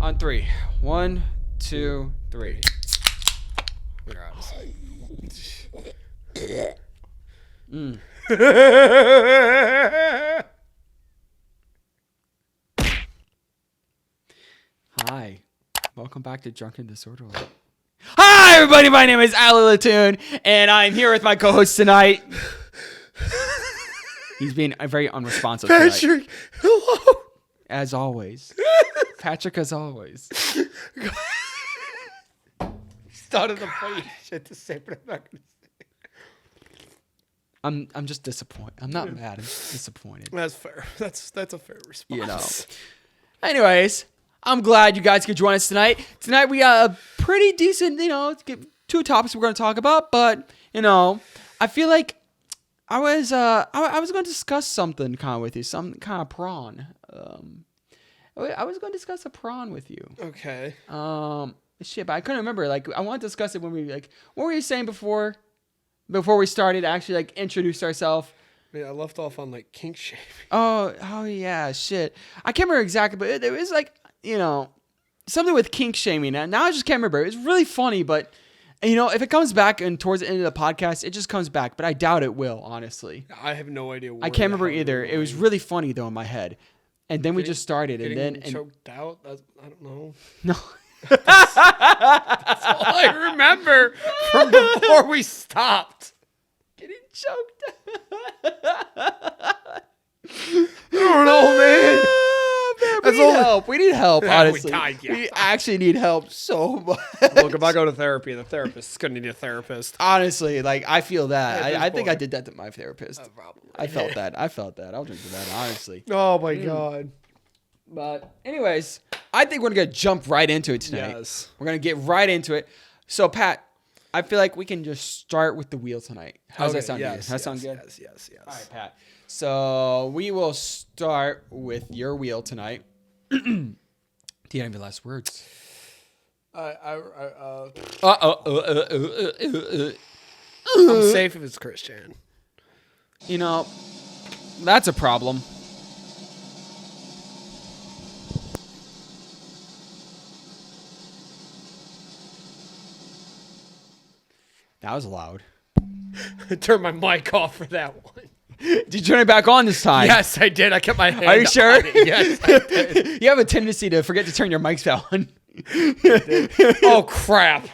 On 3. 1, 2, 3. We're out of sight. Hi. Welcome back to Drunken Disorderly. Hi, everybody. My name is Ali Latoon, and I'm here with my co-host tonight. He's being very unresponsive tonight. Patrick, hello. As always. Patrick, as always. Started the funny shit to say, but I'm not gonna say. I'm just disappointed. I'm not mad. I'm just disappointed. That's fair. That's a fair response. You know. Anyways, I'm glad you guys could join us tonight. Tonight we got a pretty decent, get 2 topics we're going to talk about, but I feel like I was going to discuss something kind of with you, some kind of prawn. I was going to discuss a prawn with you. Okay. Shit, but I couldn't remember. Like, I want to discuss it when what were you saying before we started? Actually, introduce ourselves. I left off on kink shaming. Oh yeah, shit. I can't remember exactly, but it was something with kink shaming. Now I just can't remember. It was really funny, but if it comes back and towards the end of the podcast, it just comes back. But I doubt it will, honestly. I have no idea. I can't remember either. It was really funny though in my head, and then we just started, and then choked out. I don't know. No. That's all I remember from before we stopped. Getting choked. I don't know, man. We need help. We need help, honestly. Yeah. We actually need help so much. Look, if I go to therapy, the therapist is going to need a therapist. Honestly, I feel that. At this I think I point. did that to my therapist. Probably. I felt that. I'll drink to that, honestly. Oh, my God. But anyways, I think we're going to jump right into it tonight. Yes. We're going to get right into it. So, Pat, I feel like we can just start with the wheel tonight. How's that sound? Yes, Does that sound good? Yes. All right, Pat. So we will start with your wheel tonight. Do you have any last words? I'm I'm safe if it's Christian. That's a problem. That was loud. I turned my mic off for that one. Did you turn it back on this time? Yes, I did. I kept my hand. Are you sure? on it. Yes, I did. You have a tendency to forget to turn your mics on. Oh, crap.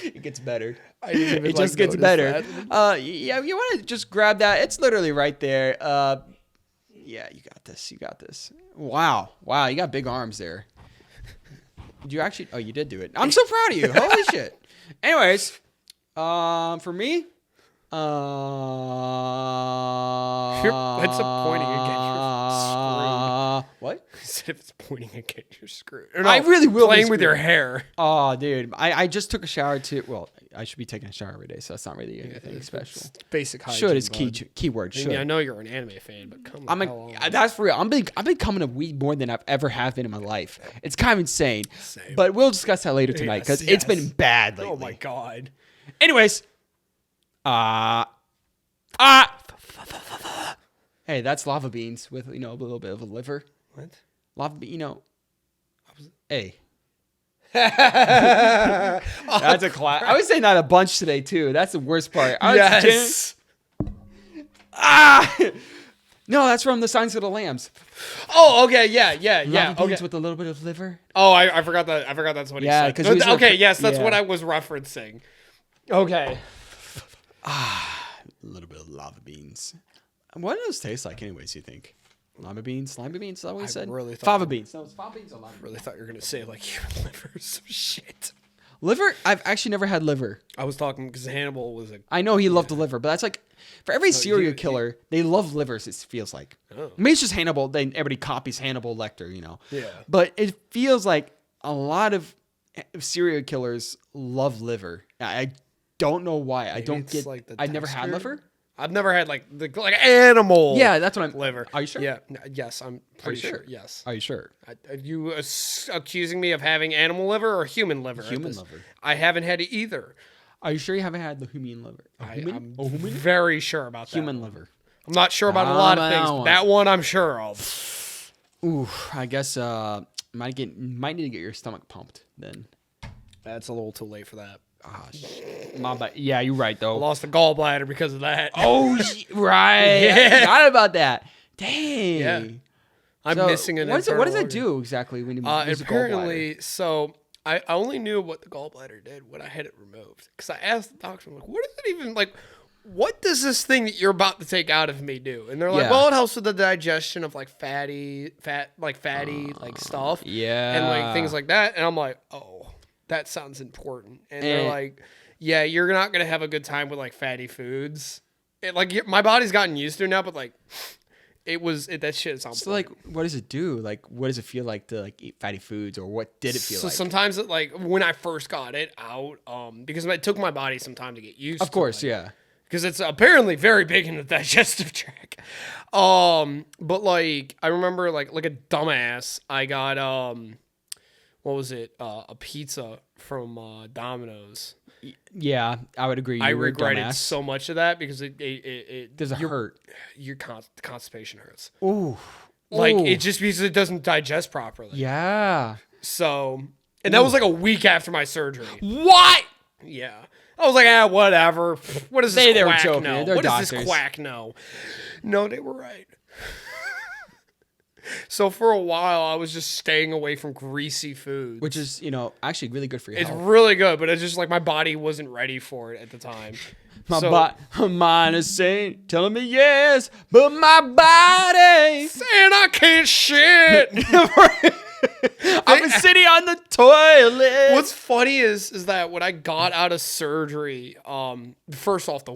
It gets better. I didn't even, It just gets better. Yeah, you want to just grab that. It's literally right there. Yeah, you got this. You got this. Wow. You got big arms there. Did you actually? Oh, you did do it. I'm so proud of you. Holy shit. Anyways, for me, That's pointing against your screen. What? I said if it's pointing against your screen. I really will be playing with screwed. your hair. Oh, dude. I just took a shower too. Well, I should be taking a shower every day, so that's not really anything special. It's basic hygiene. Should is bud. keyword. I Should. mean, I know you're an anime fan, but come on. That's for real. I'm becoming a weed more than I've ever have been in my life. It's kind of insane. Same. But we'll discuss that later tonight because Yes, it's yes. been bad lately. Oh my God. Anyways, hey, that's lava beans with a little bit of a liver. What? Lava bean, Hey. That's a class. I was saying that a bunch today too. That's the worst part. Yes. No, that's from the Silence of the Lambs. Oh, okay. Yeah. Lava beans Okay. with a little bit of liver. Oh, I forgot that. I forgot that's what he Yeah, said. 'cause he was Okay. Yes, that's yeah. what I was referencing. Okay. A little bit of lava beans. What do those taste like, anyways? You think lima beans? Lima beans? Is that what you said? really thought- fava beans. No, it's fava beans or lima. Really thought you were gonna say human liver or some shit. Liver? I've actually never had liver. I was talking because Hannibal was a. I know he loved the liver, but that's for every serial he- killer, they love livers. It feels like. Oh. Maybe it's just Hannibal. Everybody copies Hannibal Lecter, Yeah. But it feels like a lot of serial killers love liver. I don't know why. I don't it's get. like the I never had texture. liver. I've never had like animal. Yeah, that's what I'm. liver. Are you sure? Yeah. Yes, I'm pretty sure? sure. Yes. Are you sure? Are you accusing me of having animal liver or human liver? Human liver. I haven't had either. Are you sure you haven't had the human liver? I'm very sure about that. Human liver. I'm not sure about a lot of things. That But one. that one I'm sure of. Ooh, I guess might need to get your stomach pumped then. That's a little too late for that. My bad. Yeah, you're right I though. lost a gallbladder because of that. Oh, right. Yeah. I forgot about that. Dang. Yeah. I'm So, missing an what does internal it organ. do exactly when you lose a gallbladder? Apparently, so I only knew what the gallbladder did when I had it removed. Because I asked the doctor, I'm like, what is it even, like, what does this thing that you're about to take out of me do? And they're like, Yeah. well, it helps with the digestion of, like, fatty, like, stuff. Yeah. And, like, things like that. And I'm like, oh, that sounds important. And they're And- like, yeah, you're not going to have a good time with, like, fatty foods. My body's gotten used to it now, but, like... that shit sounds So like, what does it do? Like, what does it feel like to like eat fatty foods, or what did it feel so like? sometimes it, like when I first got it out, because it took my body some time to get used Of to course, it, yeah. because it's apparently very big in the digestive tract. But like I remember like a dumbass, I got what was it? A pizza from Domino's. Yeah, I would agree. I You were a regretted dumbass. so much of that because it Does it hurt? Your constipation hurts. Ooh. Like Ooh. it just because it doesn't digest properly. Yeah. So, and that was like a week after my surgery. What? Yeah. I was like, whatever. What does this They were quack joking. know? They're What does this doctors. quack know? No, they were right. So for a while, I was just staying away from greasy foods. Which is, actually really good for your it's health. really good, but it's just like my body wasn't ready for it at the time. My mind is saying, telling me yes, but my body. And I can't shit. I've been sitting on the toilet. What's funny is that when I got out of surgery, first off, the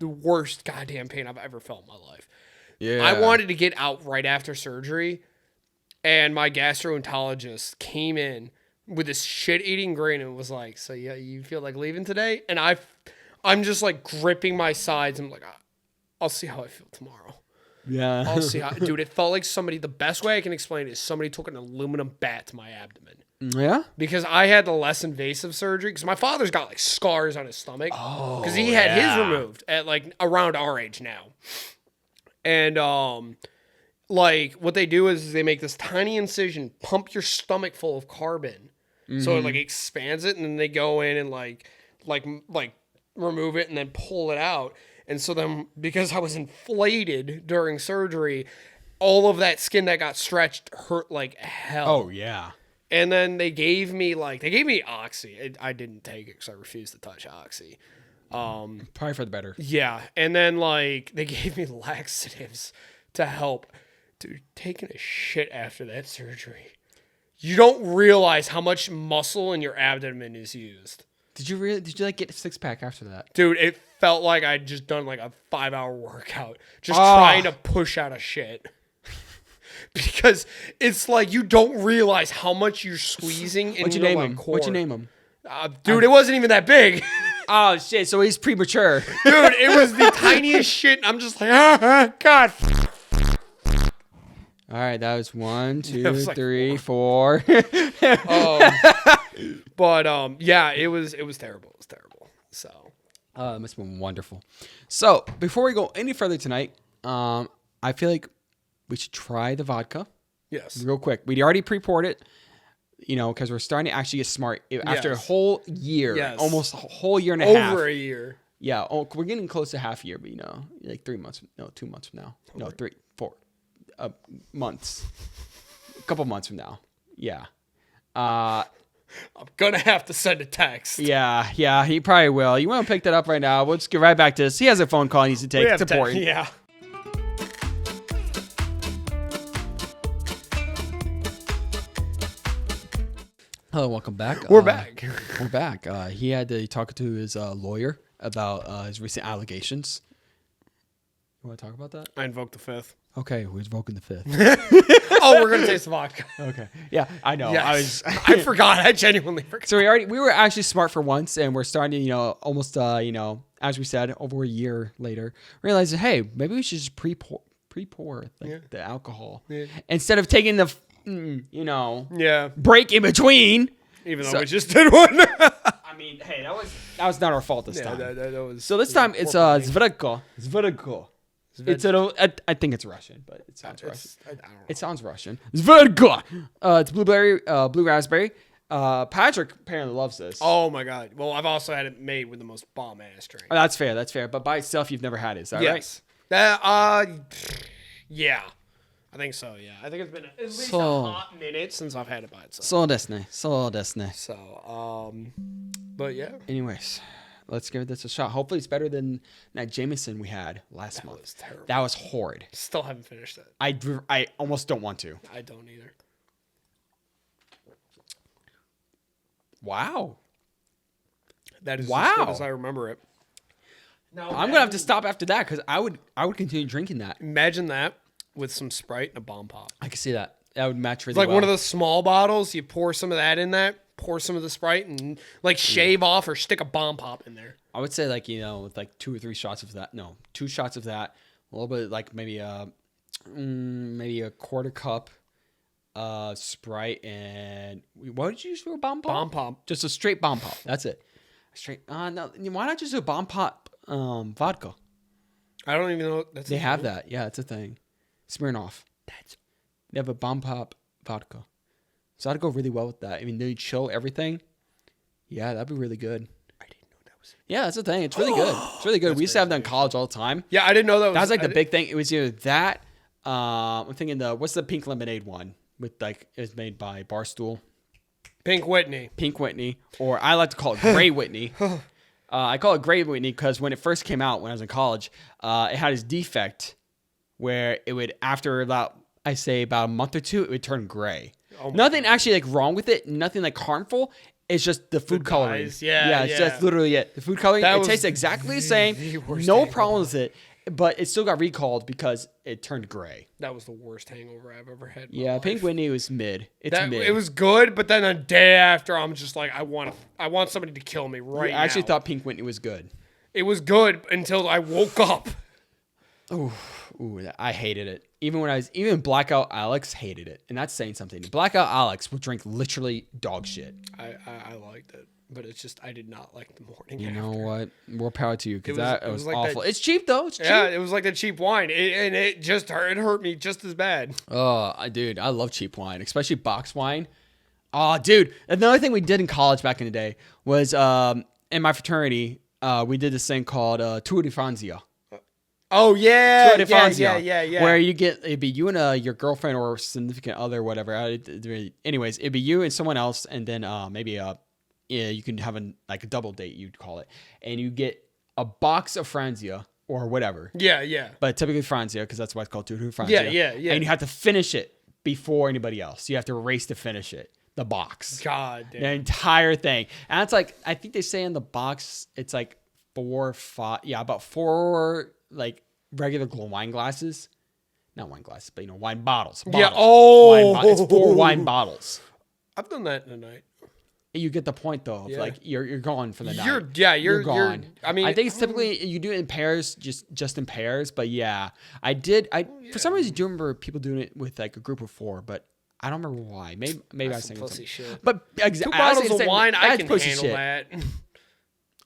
worst goddamn pain I've ever felt in my life. Yeah. I wanted to get out right after surgery, and my gastroenterologist came in with this shit-eating grin and was like, "So yeah, you feel like leaving today?" And I'm just like gripping my sides. I'm like, "I'll see how I feel tomorrow. Yeah. I'll see how." Dude, it felt like somebody. The best way I can explain it is somebody took an aluminum bat to my abdomen. Yeah. Because I had the less invasive surgery. Because my father's got like scars on his stomach. Because he had his removed at like around our age now. And like what they do is they make this tiny incision, pump your stomach full of carbon, so it like expands it, and then they go in and like remove it and then pull it out. And so then because I was inflated during surgery, all of that skin that got stretched hurt like hell. Oh, yeah. And then they gave me Oxy. I didn't take it because I refused to touch Oxy. Probably for the better. Yeah, and then like they gave me laxatives to help. Dude, taking a shit after that surgery, you don't realize how much muscle in your abdomen is used. Did you like get a 6-pack after that? Dude, it felt like I'd just done like a 5-hour workout just trying to push out a shit. Because it's like you don't realize how much you're squeezing in your like, core. What'd you name him? Dude, it wasn't even that big. Oh, shit. So he's premature. Dude, it was the tiniest shit. And I'm just like, God. All right. That was 1, 2, was like 3, 4. But yeah, it was terrible. It was terrible. So It must have been wonderful. So before we go any further tonight, I feel like we should try the vodka yes, real quick. We already pre-poured it, because we're starting to actually get smart after a Yes. whole year, Yes. almost a whole year and a half. over a year. Yeah, we're getting close to half a year, but like 3 months, 2 months from now. No, 3, 4 months. A couple months from now. Yeah. I'm gonna have to send a text. Yeah, he probably will. You want to pick that up right now? We'll just get right back to this. He has a phone call he needs to take. It's important. Yeah. Hello, welcome back. We're back. We're back. He had to talk to his lawyer about his recent allegations. You want to talk about that? I invoked the fifth. Okay, we're invoking the fifth. Oh, we're gonna taste the vodka. Okay. Yeah, I know. Yes. I forgot. I genuinely forgot. So we were actually smart for once, and we're starting to, almost, as we said, over a year later, realizing, hey, maybe we should just pre-pour the alcohol instead of taking the, Yeah. break in between. Even though we just did one. I mean, hey, that was not our fault this time. That was. So this time it's Zvedko. I think it's Russian, but it sounds Russian. I don't know. It sounds Russian. Zvedka. It's blueberry, blue raspberry. Patrick apparently loves this. Oh my god. Well, I've also had it made with the most bomb ass drink. Oh, that's fair. That's fair. But by itself, you've never had it. Is that right? Yes. That yeah. I think so. Yeah. I think it's been at least a hot minute since I've had it by itself. So desne. So but yeah. Anyways, let's give this a shot. Hopefully, it's better than that Jameson we had last month. was terrible. That was horrid. Still haven't finished it. I almost don't want to. I don't either. Wow. That is Wow. as good as I remember it. Now, I'm gonna have to stop after that because I would continue drinking that. imagine that with some Sprite and a bomb pop. I can see that. That would match really It's like well. one of those small bottles. You pour some of that in that, pour some of the Sprite, and like shave off or stick a bomb pop in there. I would say like with like 2 or 3 shots of that. No, 2 shots of that. A little bit like maybe a quarter cup Sprite and what did you use for a bomb pop? Bomb pop. Just a straight bomb pop. That's it. Straight. No, why not just do a bomb pop vodka? I don't even know. That's They have that. Yeah, it's a thing. Smirnoff. They have a bomb pop vodka. So that'd go really well with that. I mean, they chill everything. Yeah, that'd be really good. I didn't know that was. Yeah, that's the thing. It's really good. It's really good. We used to have that in college all the time. Yeah, I didn't know that was. That was like the I big thing. It was either that. I'm thinking what's the pink lemonade one with like it was made by Barstool. Pink Whitney. Pink Whitney, or I like to call it Gray Whitney. I call it Gray Whitney because when it first came out when I was in college, it had this defect where it would after about a month or 2, it would turn gray. Oh my Nothing actually like wrong with it. Nothing like harmful. It's just the food coloring. dyes, yeah, it's yeah. just literally it. The food coloring. That It was tastes exactly the same. the worst No hangover. problem with it. But it still got recalled because it turned gray. That was the worst hangover I've ever had. in my Yeah, life. Pink Whitney was mid. It's mid. It was good, but then a day after, I'm just like, I want somebody to kill me right now. I actually thought Pink Whitney was good. it was good until I woke up. Ooh, I hated it. Even Blackout Alex hated it, and that's saying something. Blackout Alex would drink literally dog shit. I liked it, but it's just I did not like the morning. You after. know what? More power to you because It that was was like awful. that- It's cheap though. It's cheap. Yeah, it was like the cheap wine, and it just hurt me just as bad. Oh, dude, I love cheap wine, especially box wine. Oh, dude, another thing we did in college back in the day was in my fraternity we did this thing called Tour de Franzia. Oh yeah, Tour de Franzia, yeah. Where it'd be you and your girlfriend or significant other, whatever. Anyways, it'd be you and someone else, and then maybe you can have a double date, you'd call it, and you get a box of Franzia or whatever. Yeah. But typically Franzia, because that's why it's called Tour de Franzia. Yeah. And you have to finish it before anybody else. You have to race to finish it. The box. God damn. The entire thing. And it's like, I think they say in the box, it's like 4 or 5. Yeah, about 4 like regular wine glasses. Not wine glasses, but wine bottles. Yeah. It's 4 wine bottles. I've done that in a night. You get the point though. Of Yeah. Like you're gone for the night. You're gone. I mean, I think it's typically you do it in pairs, just in pairs. But yeah, I did. For some reason, I do remember people doing it with like a group of 4, but I don't remember why. Maybe I was some thinking pussy something. shit. But 2 bottles of wine, I that's can pussy handle shit. that.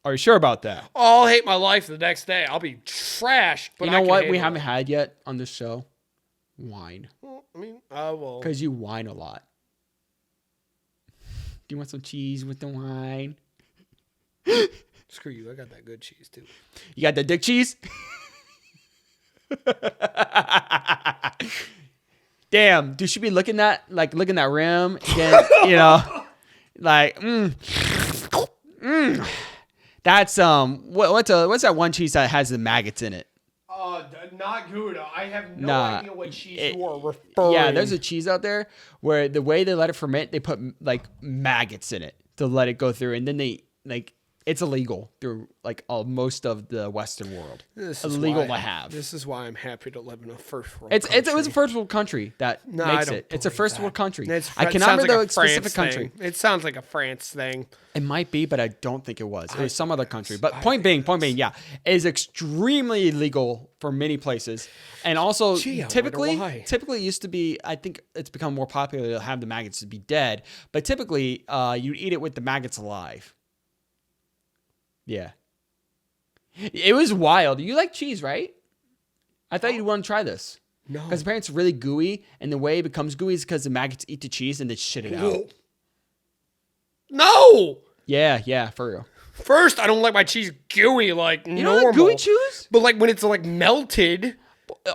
Are you sure about that? I'll hate my life the next day. I'll be trashed. But You I know can what we handle haven't it. had yet on this show? Wine. Well, I mean, well, Because you whine a lot. Do you want some cheese with the wine? screw you. I got that good cheese too. You got the dick cheese? Damn, dude, should be looking that rim again, like That's what's that one cheese that has the maggots in it? Not Gouda. I have no Nah, idea what cheese it- you are referring. Yeah, there's a cheese out there where the way they let it ferment, they put like maggots in it to let it go through, and then they like it's illegal through like most of the Western world. This is Illegal why- to have. This is why I'm happy to live in a first world. It was a country. first world country that No, I makes don't it. It's a believe first that. world country. It I cannot sounds remember like the a specific France country. thing. It sounds like a France thing. It might be, but I don't think it was. It was some other country. But point being, yeah, it is extremely illegal for many places, and also Gee, I typically wonder why. it used to be. I think it's become more popular to have the maggots to be dead, but typically you eat it with the maggots alive. Yeah, it was wild. You like cheese, right? I thought you'd want to try this. No. Because apparently it's really gooey, and the way it becomes gooey is because the maggots eat the cheese and they shit it out. No. Yeah, for real. First, I don't like my cheese gooey like You normal. don't like gooey cheese? But like when it's like melted.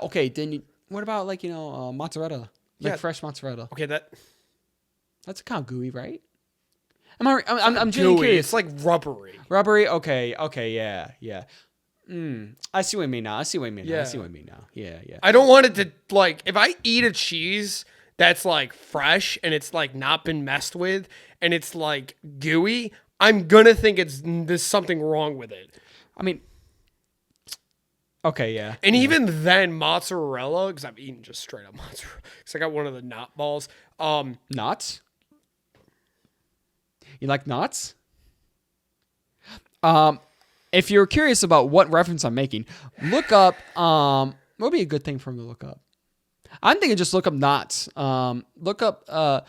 Okay, then what about like, mozzarella? Like Yeah. fresh mozzarella. Okay, That's kind of gooey, right? I'm genuinely gooey. curious. It's like rubbery. Rubbery? Okay, yeah. I see what you mean now. Yeah. Yeah. I don't want it to like if I eat a cheese that's like fresh and it's like not been messed with and it's like gooey, I'm gonna think there's something wrong with it. I mean, okay, yeah. And even then, mozzarella, because I've eaten just straight up mozzarella, because I got one of the knot balls. Knots? You like knots? If you're curious about what reference I'm making, look up, what would be a good thing for him to look up? I'm thinking just look up knots. Look up,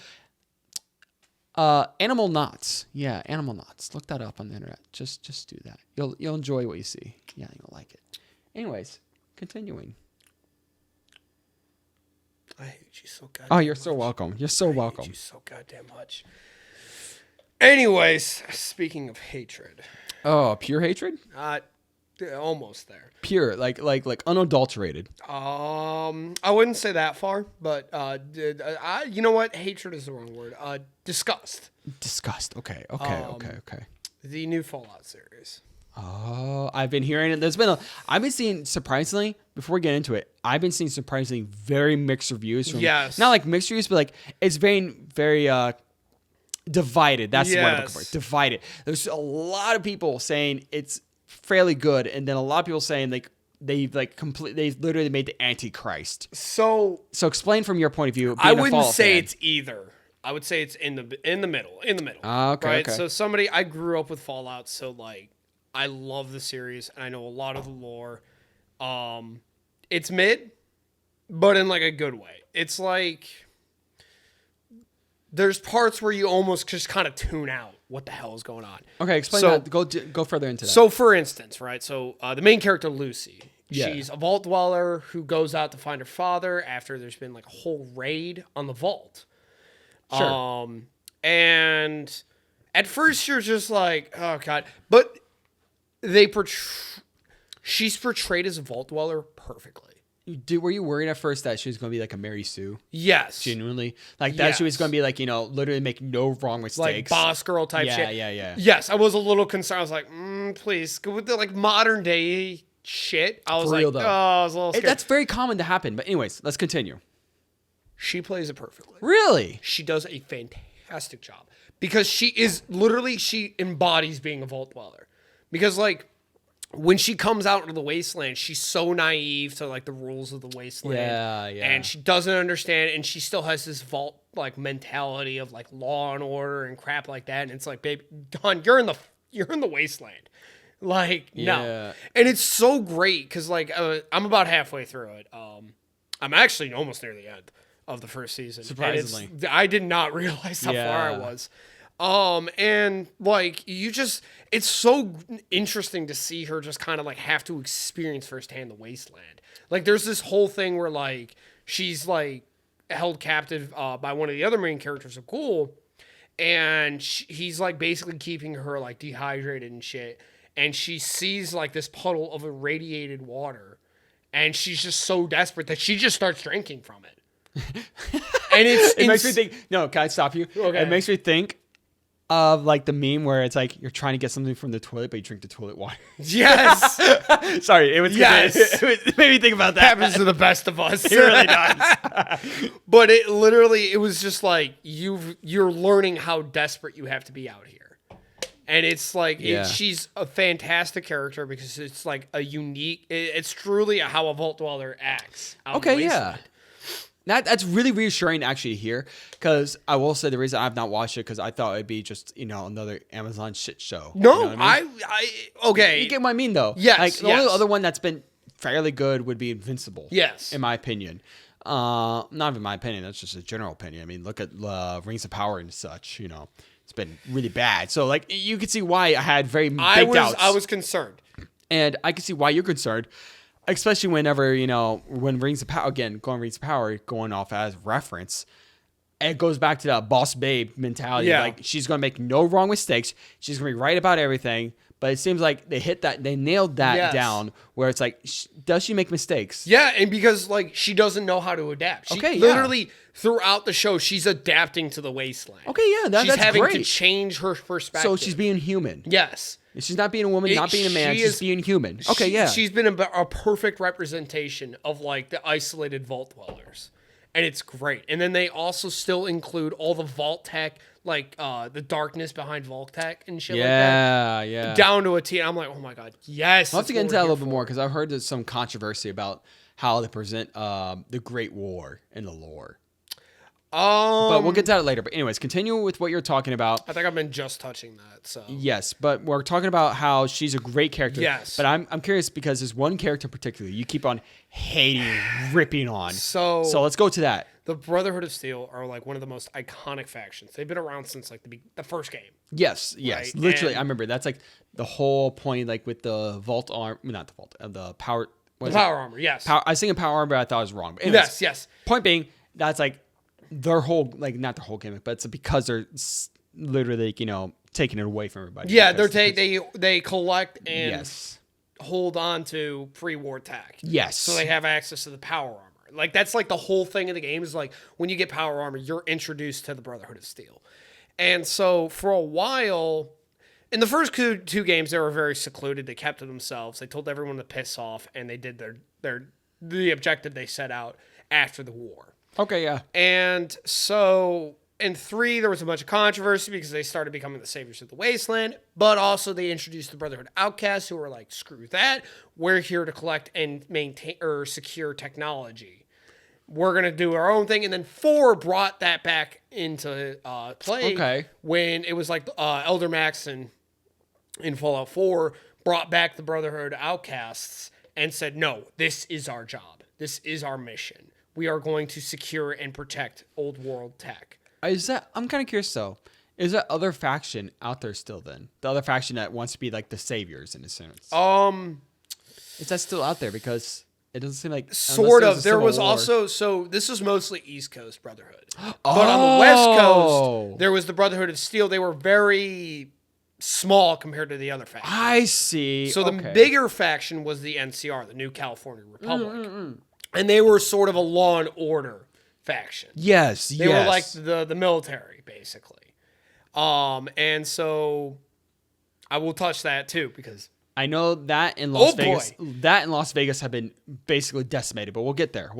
animal knots. Yeah, animal knots. Look that up on the internet. Just do that. You'll enjoy what you see. Yeah, you'll like it. Anyways, continuing. I hate you so goddamn Oh, you're so welcome. You're so I hate welcome. you so goddamn much. Anyways, speaking of hatred, Oh, pure hatred? almost there. Pure, like unadulterated. I wouldn't say that far, but you know what? Hatred is the wrong word. Disgust. Disgust. Okay. The new Fallout series. Oh, I've been hearing it. I've been seeing surprisingly, before we get into it, I've been seeing surprisingly very mixed reviews from, Yes. not like mixed reviews, but like it's very divided. That's the word I'm looking Yes. for. Divided. There's a lot of people saying it's fairly good, and then a lot of people saying they literally made the Antichrist. So So explain from your point of view. I being a wouldn't Fallout say fan. it's either. I would say it's in the middle. Ah, okay, Right. okay. So I grew up with Fallout, so like I love the series and I know a lot of the lore. It's mid, but in like a good way. It's like there's parts where you almost just kind of tune out what the hell is going on. Okay, explain So- that. Go further into that. So, for instance, right? So, the main character, Lucy, Yeah. she's a vault dweller who goes out to find her father after there's been like a whole raid on the vault. Sure. And at first you're just like, oh god, but she's portrayed as a vault dweller perfectly. Were you worried at first that she was going to be like a Mary Sue? Yes, Genuinely, like that she was Yes. going to be like literally make no wrong mistakes. like boss girl type Yeah, shit. yeah. Yes, I was a little concerned. I was like, please go with the like modern day shit. I was For real, like, though. I was a little scared. That's very common to happen. But anyways, let's continue. She plays it perfectly. Really? She does a fantastic job because she embodies being a vault dweller. Because like when she comes out into the wasteland, she's so naive to like the rules of the wasteland. Yeah. And she doesn't understand, and she still has this vault like mentality of like law and order and crap like that. And it's like, babe, Don, you're in the wasteland. Like, Yeah. no. And it's so great because like I'm about halfway through it. I'm actually almost near the end of the first season. And Surprisingly. I did not realize how far I Yeah. was. And like it's so interesting to see her just kind of like have to experience firsthand the wasteland. Like there's this whole thing where like she's like held captive by one of the other main characters of Ghoul, and he's like basically keeping her like dehydrated and shit. And she sees like this puddle of irradiated water, and she's just so desperate that she just starts drinking from it. And It makes me think. No, can I stop you? Okay. It makes me think of like the meme where it's like you're trying to get something from the toilet, but you drink the toilet water. Yes. Sorry, it was. Yes. It made me think about that. Happens to the best of us. It really does. But it was just like you're learning how desperate you have to be out here. And it's like Yeah. she's a fantastic character because it's like a unique. It's truly how a vault dweller acts. out in the Okay, yeah. wasteland. That's really reassuring actually to hear, because I will say the reason I've not watched it because I thought it'd be just another Amazon shit show. No, You know what I mean? okay. You get what I mean though. Yes, Like the yes. only other one that's been fairly good would be Invincible. Yes. In my opinion. Not even my opinion. That's just a general opinion. I mean, look at Rings of Power and such. It's been really bad. So like you could see why I had very big doubts. I was concerned. And I can see why you're concerned. especially whenever, when Rings of Power, again, going Rings of Power, going off as reference, it goes back to that boss babe mentality. Yeah. Like, she's going to make no wrong mistakes. She's going to be right about everything. But it seems like they nailed that Yes. down where it's like, does she make mistakes? Yeah, and because like she doesn't know how to adapt. She Okay, yeah. literally throughout the show she's adapting to the wasteland. Okay, yeah, she's that's having great. to change her perspective. So she's being human. yes. She's not being a woman, not being a man. She's being human. Okay, yeah. She's been a perfect representation of like the isolated vault dwellers. And it's great. And then they also still include all the vault tech, like the darkness behind vault tech and shit like that. Yeah. Down to a T. I'm like, oh my God, yes. I'll have to get that's into what that a we're little here bit more because I've heard there's some controversy about how they present the Great War in the lore. for. But we'll get to that later. But anyways, continue with what you're talking about. I think I've been just touching that. So Yes, but we're talking about how she's a great character. Yes. But I'm curious because there's one character particularly you keep on hating, ripping on. So let's go to that. the Brotherhood of Steel are like one of the most iconic factions. They've been around since like the first game. Yes. Right, Literally, and- I remember that's like the whole point, like with the vault arm, not the vault, the power. What The is it? power armor, yes. Power. I was thinking power armor, but I thought it was wrong. But anyways, yes. Point being, that's like their whole, like not their whole gimmick, but it's because they're literally, taking it away from everybody. Yeah, Because- they collect and Yes. hold on to pre-war tech. Yes. So they have access to the power armor. Like that's like the whole thing of the game is like when you get power armor, you're introduced to the Brotherhood of Steel. And so for a while, in the first two games, they were very secluded. They kept to themselves. They told everyone to piss off, and they did the objective they set out after the war. Okay, yeah. And so in 3, there was a bunch of controversy because they started becoming the saviors of the wasteland, but also they introduced the Brotherhood outcasts who were like, screw that. We're here to collect and maintain or secure technology. We're going to do our own thing. And then 4 brought that back into play. Okay. When it was like Elder Max in Fallout 4 brought back the Brotherhood outcasts and said, no, this is our job. This is our mission. We are going to secure and protect old world tech. I'm kind of curious though. Is that other faction out there still then? The other faction that wants to be like the saviors in a sense. Is that still out there? Because it doesn't seem like Sort unless of. a There civil was war- also, so this was mostly East Coast Brotherhood. But on the West Coast, there was the Brotherhood of Steel. They were very small compared to the other factions. I see. So the Okay. bigger faction was the NCR, the New California Republic. And they were sort of a law and order faction. Yes, They were like the military, basically. And so I will touch that too because I know that in Las Oh, Vegas, boy. that in Las Vegas have been basically decimated, but we'll get there.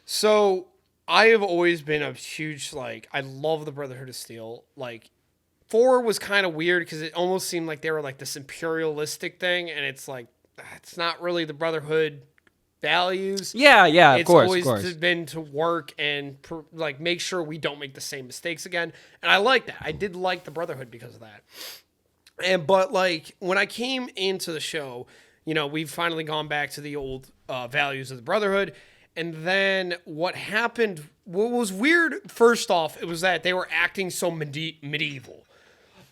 so I have always been a huge I love the Brotherhood of Steel. 4 was kind of weird because it almost seemed like they were like this imperialistic thing, and it's like it's not really the Brotherhood values. Yeah, of It's course, always been to work and make sure we don't make the same mistakes again. And I like that. I did like the Brotherhood because of that. But when I came into the show, we've finally gone back to the old values of the Brotherhood. And then what happened, what was weird, first off, it was that they were acting so medieval.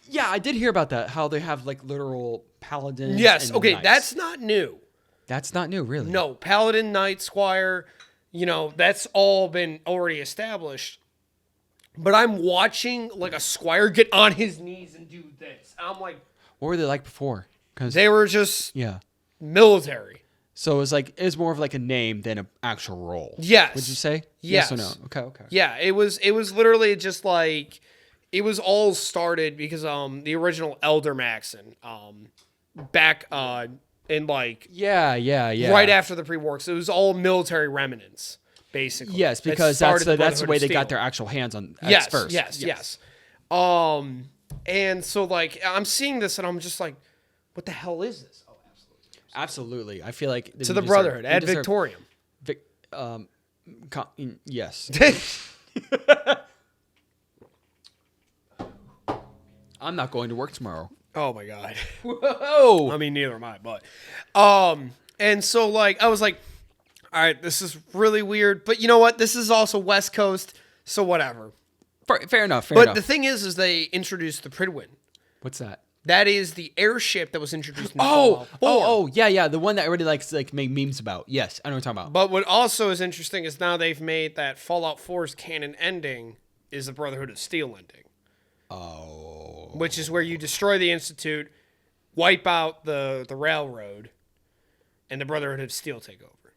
Yeah, I did hear about that. How they have like literal paladins. Yes, and okay, knights. that's not new. That's not new, really. No, Paladin, Knight, Squire, that's all been already established. But I'm watching a Squire get on his knees and do this. I'm like, What were they like before? Because they were just yeah, military. so it was more of like a name than an actual role. Yes. Would you say? Yes. or no? Okay. Yeah, it was literally just it was all started because the original Elder Maxon back in Yeah. right after the pre-war, so it was all military remnants basically. Yes, that because started that's the Brotherhood way of they got Steel. their actual hands on X Yes, first. yes. And so I'm seeing this and I'm just like, what the hell is this? Oh, Absolutely. I feel like to the Brotherhood at Victorium. Yes. I'm not going to work tomorrow. Oh my god. Whoa. I mean, neither am I, but and so I was like, all right, this is really weird, but you know what? This is also West Coast, so whatever. Fair enough. But the thing is they introduced the Pridwin. What's that? That is the airship that was introduced in Fallout 4. Yeah. The one that everybody likes to make memes about. Yes, I know what you're talking about. But what also is interesting is now they've made that Fallout 4's canon ending is the Brotherhood of Steel ending. Oh. Which is where you destroy the Institute, wipe out the railroad, and the Brotherhood of Steel take over.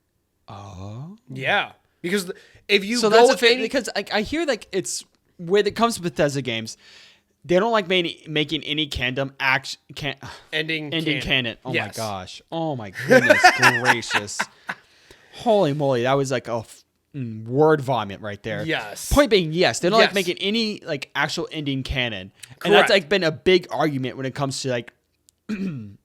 Oh. Yeah. Because if you So go that's with any... because I hear like it's when it comes to Bethesda games, they don't like making any ending canon. Oh Yes. my gosh. Oh my goodness gracious. Holy moly, that was like a word vomit right there. Yes. Point being, yes, they don't like Yes. making any like actual ending canon, Correct. and that's like been a big argument when it comes to like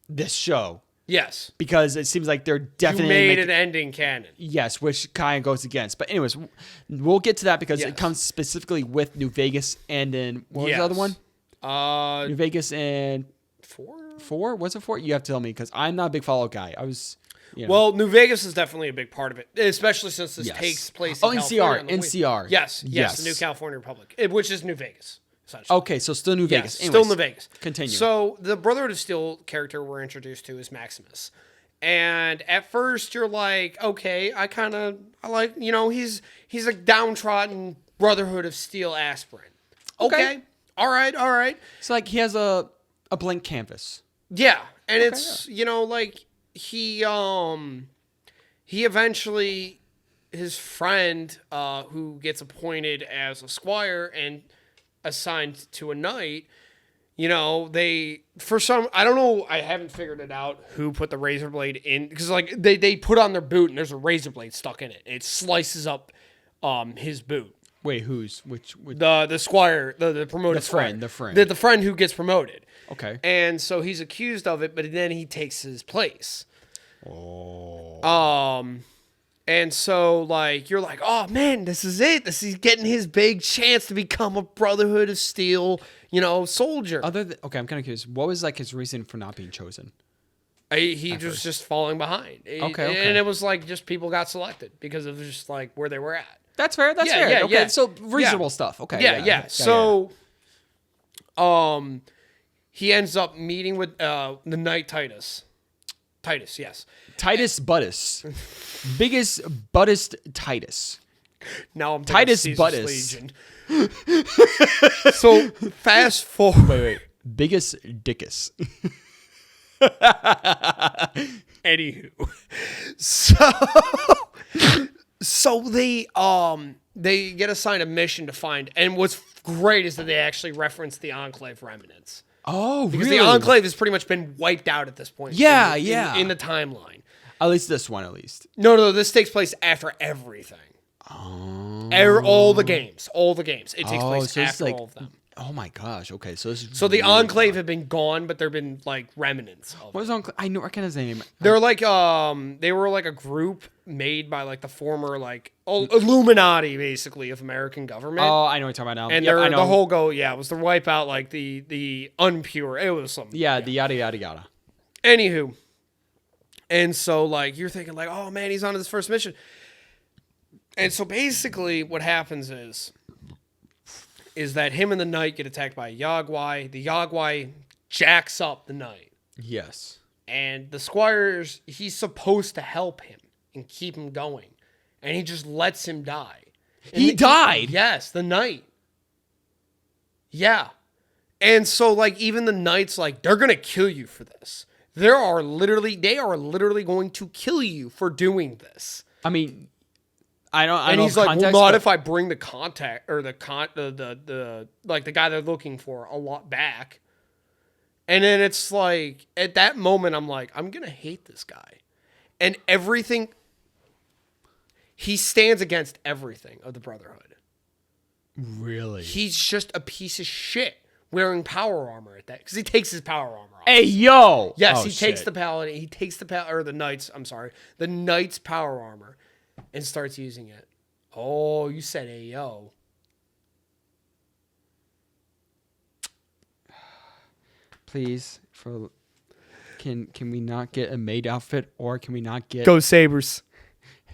this show Yes. because it seems like they're You definitely made making, an ending canon. yes, which kind of goes against. But anyways, we'll get to that because Yes. it comes specifically with New Vegas and then what was the other one? New Vegas and 4? What's it for? You have to tell me because I'm not a big Fallout guy. I was. You know. Well, New Vegas is definitely a big part of it, especially since this Yes. takes place Oh, in NCR, California on the NCR. Yes, Yes. the New California Republic, which is New Vegas, essentially. Okay, so still New Vegas. Yes, still Anyways, New Vegas. Continue. So the Brotherhood of Steel character we're introduced to is Maximus. And at first you're like, okay, I like, he's a downtrodden Brotherhood of Steel aspirant. Okay. All right. It's like he has a blank canvas. Yeah. And it's, like he eventually, his friend, who gets appointed as a squire and assigned to a knight, I don't know, I haven't figured it out who put the razor blade in, because like they put on their boot and there's a razor blade stuck in it. It slices up his boot. Wait, which? The squire, the promoted squire. The friend. The friend who gets promoted. Okay. And so he's accused of it, but then he takes his place. Oh. And so like you're like, oh man, this is it. He's getting his big chance to become a Brotherhood of Steel, soldier. Okay, I'm kind of curious. What was like his reason for not being chosen? He was just falling behind. Okay. And it was like just people got selected because of just like where they were at. That's fair. That's Yeah, fair. yeah, okay, yeah. so reasonable Yeah. stuff. Okay. Yeah. So, he ends up meeting with the knight Titus. Titus, yes. Titus Buttus, biggest buttest Titus. Now I'm Titus Caesar's Buttus. Legion. So fast forward. Wait. Biggest dickus. Anywho, so they get assigned a mission to find, and what's great is that they actually reference the Enclave remnants. Oh, Because really? the Enclave has pretty much been wiped out at this point. Yeah, in the timeline. At least this one, at least. No, this takes place after everything. Oh. All the games. It takes place so it's after like- all of them. Oh my gosh. Okay, so this is So the really Enclave have been gone, but there've been like remnants of What it. was Enclave? I recognize the name. They're like they were like a group made by like the former like Illuminati basically of American government. Oh, I know what you're talking about now. and Yep, I know. the whole goal, was to wipe out like the unpure. It was something. Yeah, the yada yada yada. Anywho, and so like you're thinking like, oh man, he's on his first mission. And so basically, what happens is that him and the knight get attacked by a Yagwai. The Yagwai jacks up the knight. Yes. And the squire's, he's supposed to help him and keep him going. And he just lets him die. He died? Yes, the knight. Yeah. And so, like, even the knight's like, they're going to kill you for this. They are literally going to kill you for doing this. I mean, I don't And know he's like, context, well, not but- if I bring the contact or the like the guy they're looking for a lot back. And then it's like at that moment I'm like, I'm gonna hate this guy. And everything he stands against everything of the Brotherhood. Really? He's just a piece of shit wearing power armor at that because he takes his power armor off. Hey, yo! Yes, Oh, he takes shit. the paladin. He takes the knight's. I'm sorry, the knight's power armor, and starts using it. Oh, you said "Ayo." Please, can we not get a maid outfit, or can we not get Go Sabres.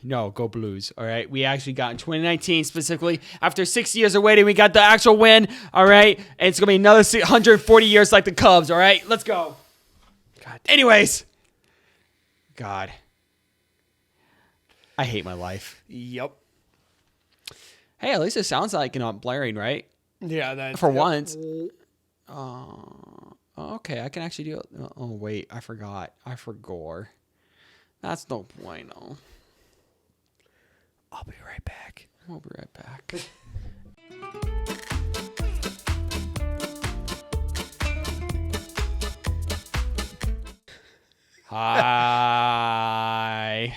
No, go Blues. All right. We actually got in 2019 specifically. After 6 years of waiting, we got the actual win. All right. And it's going to be another 140 years like the Cubs. All right. Let's go. God. Anyways. God. I hate my life. Yep. Hey, at least it sounds like you're not blaring, right? Yeah, that For once. Okay, I can actually do it. Oh, wait. I forgot. I forgot. That's no bueno. I'll be right back. We'll be right back. Hi.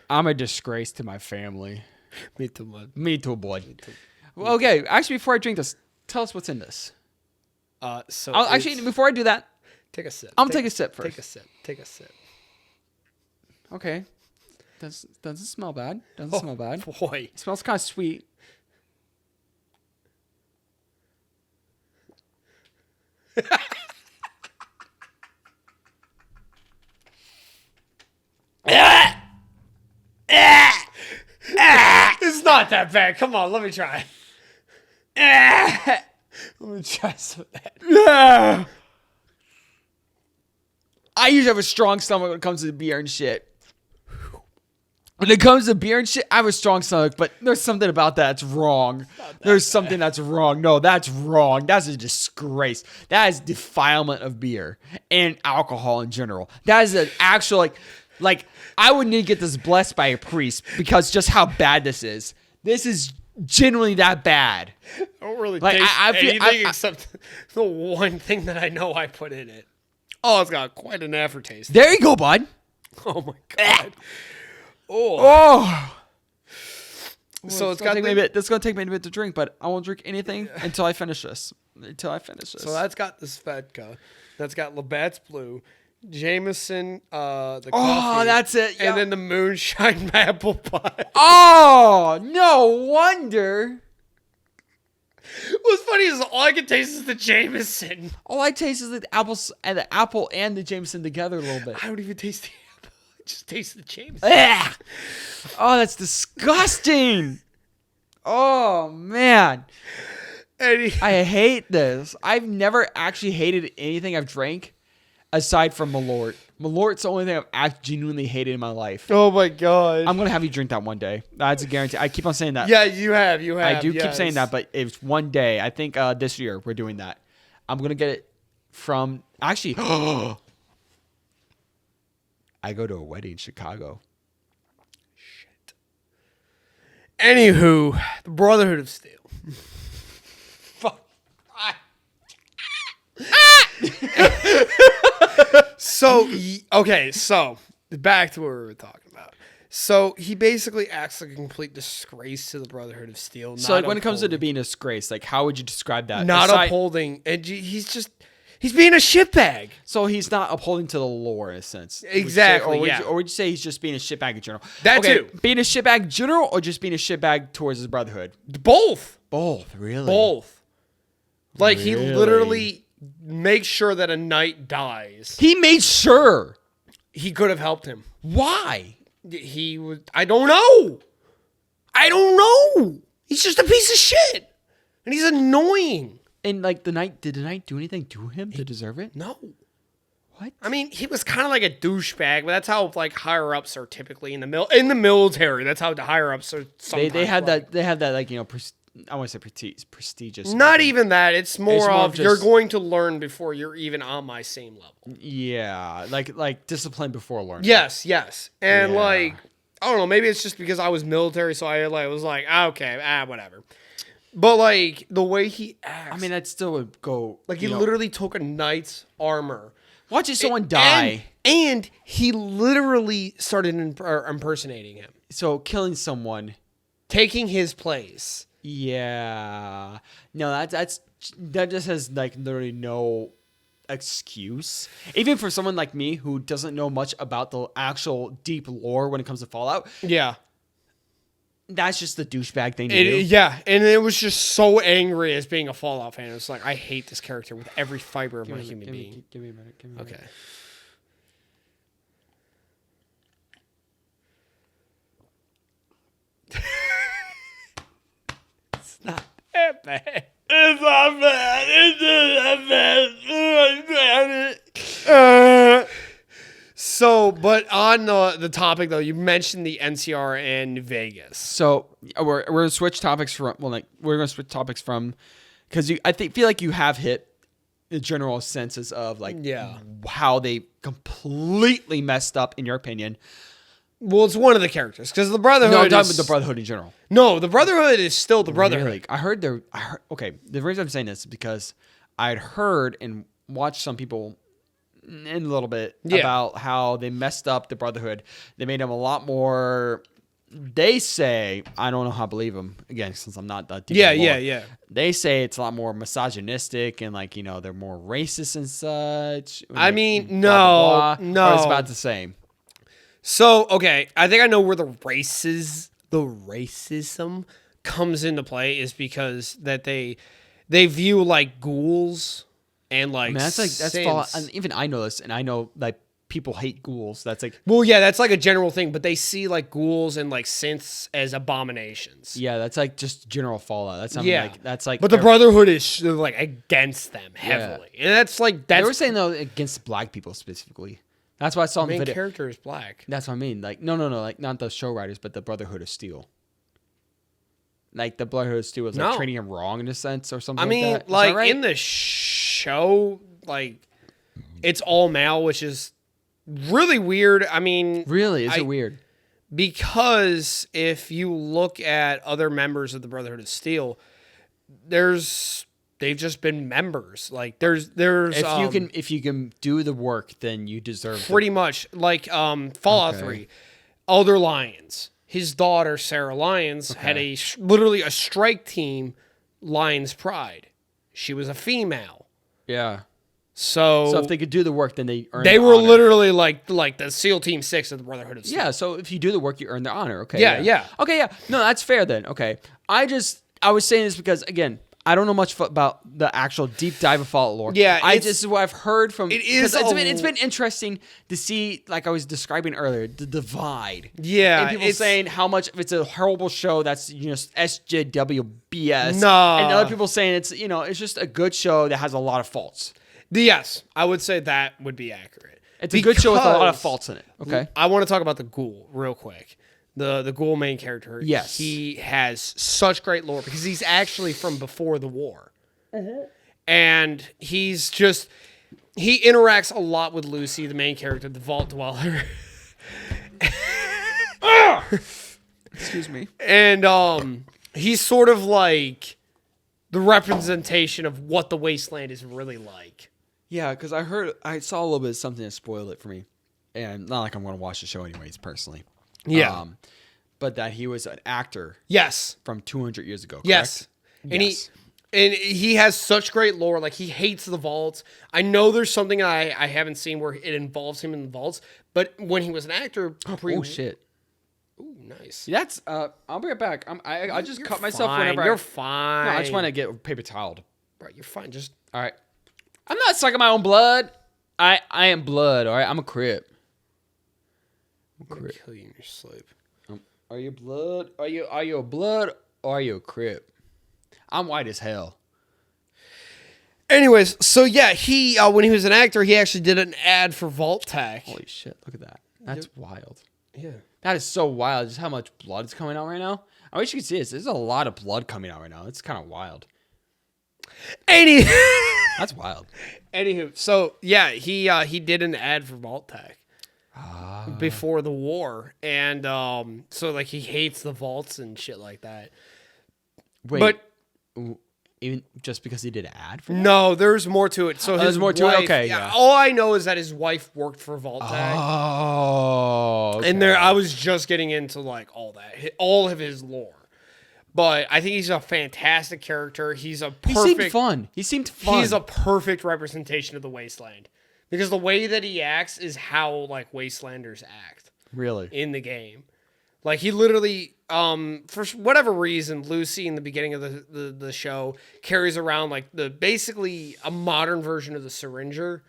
I'm a disgrace to my family. Me too, bud. Me too, boy. Well, okay, actually, before I drink this, tell us what's in this. So Actually, before I do that, take a sip. I'm gonna take a sip first. Take a sip. Take a sip. Okay. Doesn't smell bad. Doesn't smell bad. Boy. It smells kind of sweet. It's not that bad. Come on, let me try. Let me try some of that. I usually have a strong stomach when it comes to beer and shit. When it comes to beer and shit, I have a strong stomach, but there's something about that that's wrong. There's something that's wrong. No, that's wrong. That's a disgrace. That is defilement of beer and alcohol in general. That is an actual, like I would need to get this blessed by a priest because just how bad this is. This is genuinely that bad. I don't really Like, taste I feel- anything except the one thing that I know I put in it. Oh, it's got quite an aftertaste. There you go, bud. Oh my god. Oh. So It's gonna take me a bit to drink, but I won't drink anything until I finish this. So that's got the Svedka. That's got Labatt's Blue, Jameson, the coffee. That's it. And then the Moonshine Apple Pie. Oh, no wonder. What's funny is all I can taste is the Jameson. All I taste is the apples and the apple and the Jameson together a little bit. I don't even taste the apple. I just taste the Jameson. Ugh. Oh, that's disgusting. Oh man, I hate this. I've never actually hated anything I've drank aside from Malort. Malort's the only thing I've genuinely hated in my life. Oh my god. I'm gonna have you drink that one day. That's a guarantee. I keep on saying that. Yeah, you have. I do keep saying that, but it's one day. I think this year we're doing that. I'm gonna get it from actually. I go to a wedding in Chicago. Shit. Anywho, the Brotherhood of Steel. Fuck. So back to what we were talking about. So he basically acts like a complete disgrace to the Brotherhood of Steel. So like when it comes to being a disgrace, like how would you describe that? Not upholding, and he's being a shitbag. So he's not upholding to the lore in a sense. Exactly. Or would you say he's just being a shitbag in general? That too. Being a shitbag in general, or just being a shitbag towards his Brotherhood? Both. Both, really. Both. Like he Really? literally makes sure that a knight dies. He made sure. He could have helped him. Why? He was. I don't know. He's just a piece of shit, and he's annoying. And like did the knight do anything to him to deserve it? No. What? I mean, he was kind of like a douchebag, but that's how like higher ups are typically in the military. That's how the higher ups are. They had that like I want to say prestigious. Not even that. It's more of just, you're going to learn before you're even on my same level. Yeah, like discipline before learning. Yes, and Yeah. like I don't know. Maybe it's just because I was military, so I was like, okay, whatever. But like the way he acts, I mean that still would go. like he literally took a knight's armor. watching someone die. And he literally started impersonating him, So killing someone. taking his place. Yeah. No, that just has like literally no excuse. Even for someone like me who doesn't know much about the actual deep lore when it comes to Fallout, Yeah. that's just the douchebag thing to do. Yeah, and it was just so angry as being a Fallout fan. It's like, I hate this character with every fiber of my human being. Give me a minute. Give me a minute. Okay. not that bad. It's not bad. It's not bad. So, but on the topic though, you mentioned the NCR and Vegas. So we're gonna switch topics from because feel like you have hit the general senses of like how they completely messed up in your opinion. Well, it's one of the characters because the Brotherhood. No, I'm talking about the Brotherhood in general. No, the Brotherhood is still the Brotherhood. Really? I heard. Okay, the reason I'm saying this is because I had heard and watched some people in a little bit about how they messed up the Brotherhood. They made them a lot more. They say, I don't know how to believe them again since I'm not that deep. Yeah. They say it's a lot more misogynistic and like they're more racist and such. I mean, no. Or it's about the same. So, okay, I think I know where the racism comes into play is because that they view like ghouls and like that's Fallout. And even I know this, and I know like people hate ghouls. That's like that's like a general thing, but they see like ghouls and like synths as abominations. Yeah, that's like just general Fallout. That's something like that's like. But the Brotherhood is like against them heavily, and that's like they were saying though against black people specifically. That's why I saw in the video. The main character is black. That's what I mean. Like, no. Like, not the show writers, but the Brotherhood of Steel. Like, the Brotherhood of Steel was like treating him wrong in a sense or something. I mean, like, like right? in the show, like it's all male, which is really weird. I mean, really, is it weird? Because if you look at other members of the Brotherhood of Steel, they've just been members. Like there's if you can do the work, then you deserve pretty much like Fallout 3, Elder Lyons. His daughter Sarah Lyons had literally a strike team, Lyons Pride. She was a female. Yeah. So if they could do the work, then they earn. They were honor. Literally like the SEAL Team 6 of the Brotherhood of Steel. Yeah. So if you do the work, you earn the honor. Okay. Yeah. Okay. Yeah. No, that's fair then. Okay. I was saying this because again, I don't know much about the actual deep dive of Fallout lore. Yeah, this is what I've heard from. It is. It's been interesting to see, like I was describing earlier, the divide. Yeah, and people saying how much if it's a horrible show that's SJW BS. No, and other people saying it's it's just a good show that has a lot of faults. Yes, I would say that would be accurate. It's a good show with a lot of faults in it. Okay, I want to talk about the Ghoul real quick. The Ghoul main character. Yes. He has such great lore because he's actually from before the war. And he interacts a lot with Lucy, the main character, the Vault Dweller. Excuse me. And he's sort of like the representation of what the Wasteland is really like. Yeah, because I saw a little bit of something that spoiled it for me. And not like I'm going to watch the show anyways, personally. Yeah. But that he was an actor. Yes. From 200 years ago. Correct? Yes. And he has such great lore. Like he hates the vaults. I know there's something I haven't seen where it involves him in the vaults. But when he was an actor, oh shit. Ooh, nice. That's I'll be right back. I just cut myself whenever You're fine. No, I just want to get paper toweled. Right, you're fine. Just all right. I'm not sucking my own blood. I am blood. All right, I'm a Crip. I'm gonna kill you in your sleep. Are you blood? Are you a blood or are you a Crip? I'm white as hell. Anyways, so yeah, he when he was an actor, he actually did an ad for Vault-Tec. Holy shit! Look at that. That's wild. Yeah, that is so wild. Just how much blood is coming out right now. I wish you could see this. There's a lot of blood coming out right now. It's kind of wild. That's wild. Anywho, so yeah, he did an ad for Vault-Tec. Before the war, and so like he hates the vaults and shit like that. Wait, but even just because he did an ad for that? No, there's more to it. So there's more to it. Okay, yeah. All I know is that his wife worked for Vault-Tec. Oh, okay. And I was just getting into like all of his lore. But I think he's a fantastic character. He seemed fun. He's a perfect representation of the Wasteland. Because the way that he acts is how like Wastelanders act. Really? In the game. Like he literally, for whatever reason, Lucy in the beginning of the show carries around like basically a modern version of the Syringer.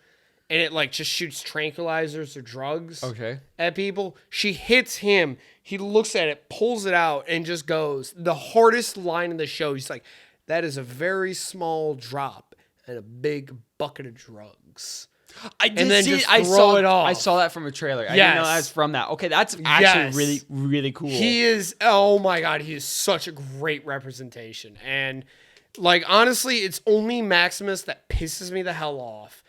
and it like just shoots tranquilizers or drugs Okay. at people. She hits him. He looks at it, pulls it out, and just goes. The hardest line in the show. He's like, "That is a very small drop and a big bucket of drugs." I did then see. just I throw saw it off. I saw that from a trailer. I didn't know Yes. that's from that. Okay, that's actually Yes. really, really cool. He is. Oh my god, he is such a great representation. And like honestly, it's only Maximus that pisses me the hell off.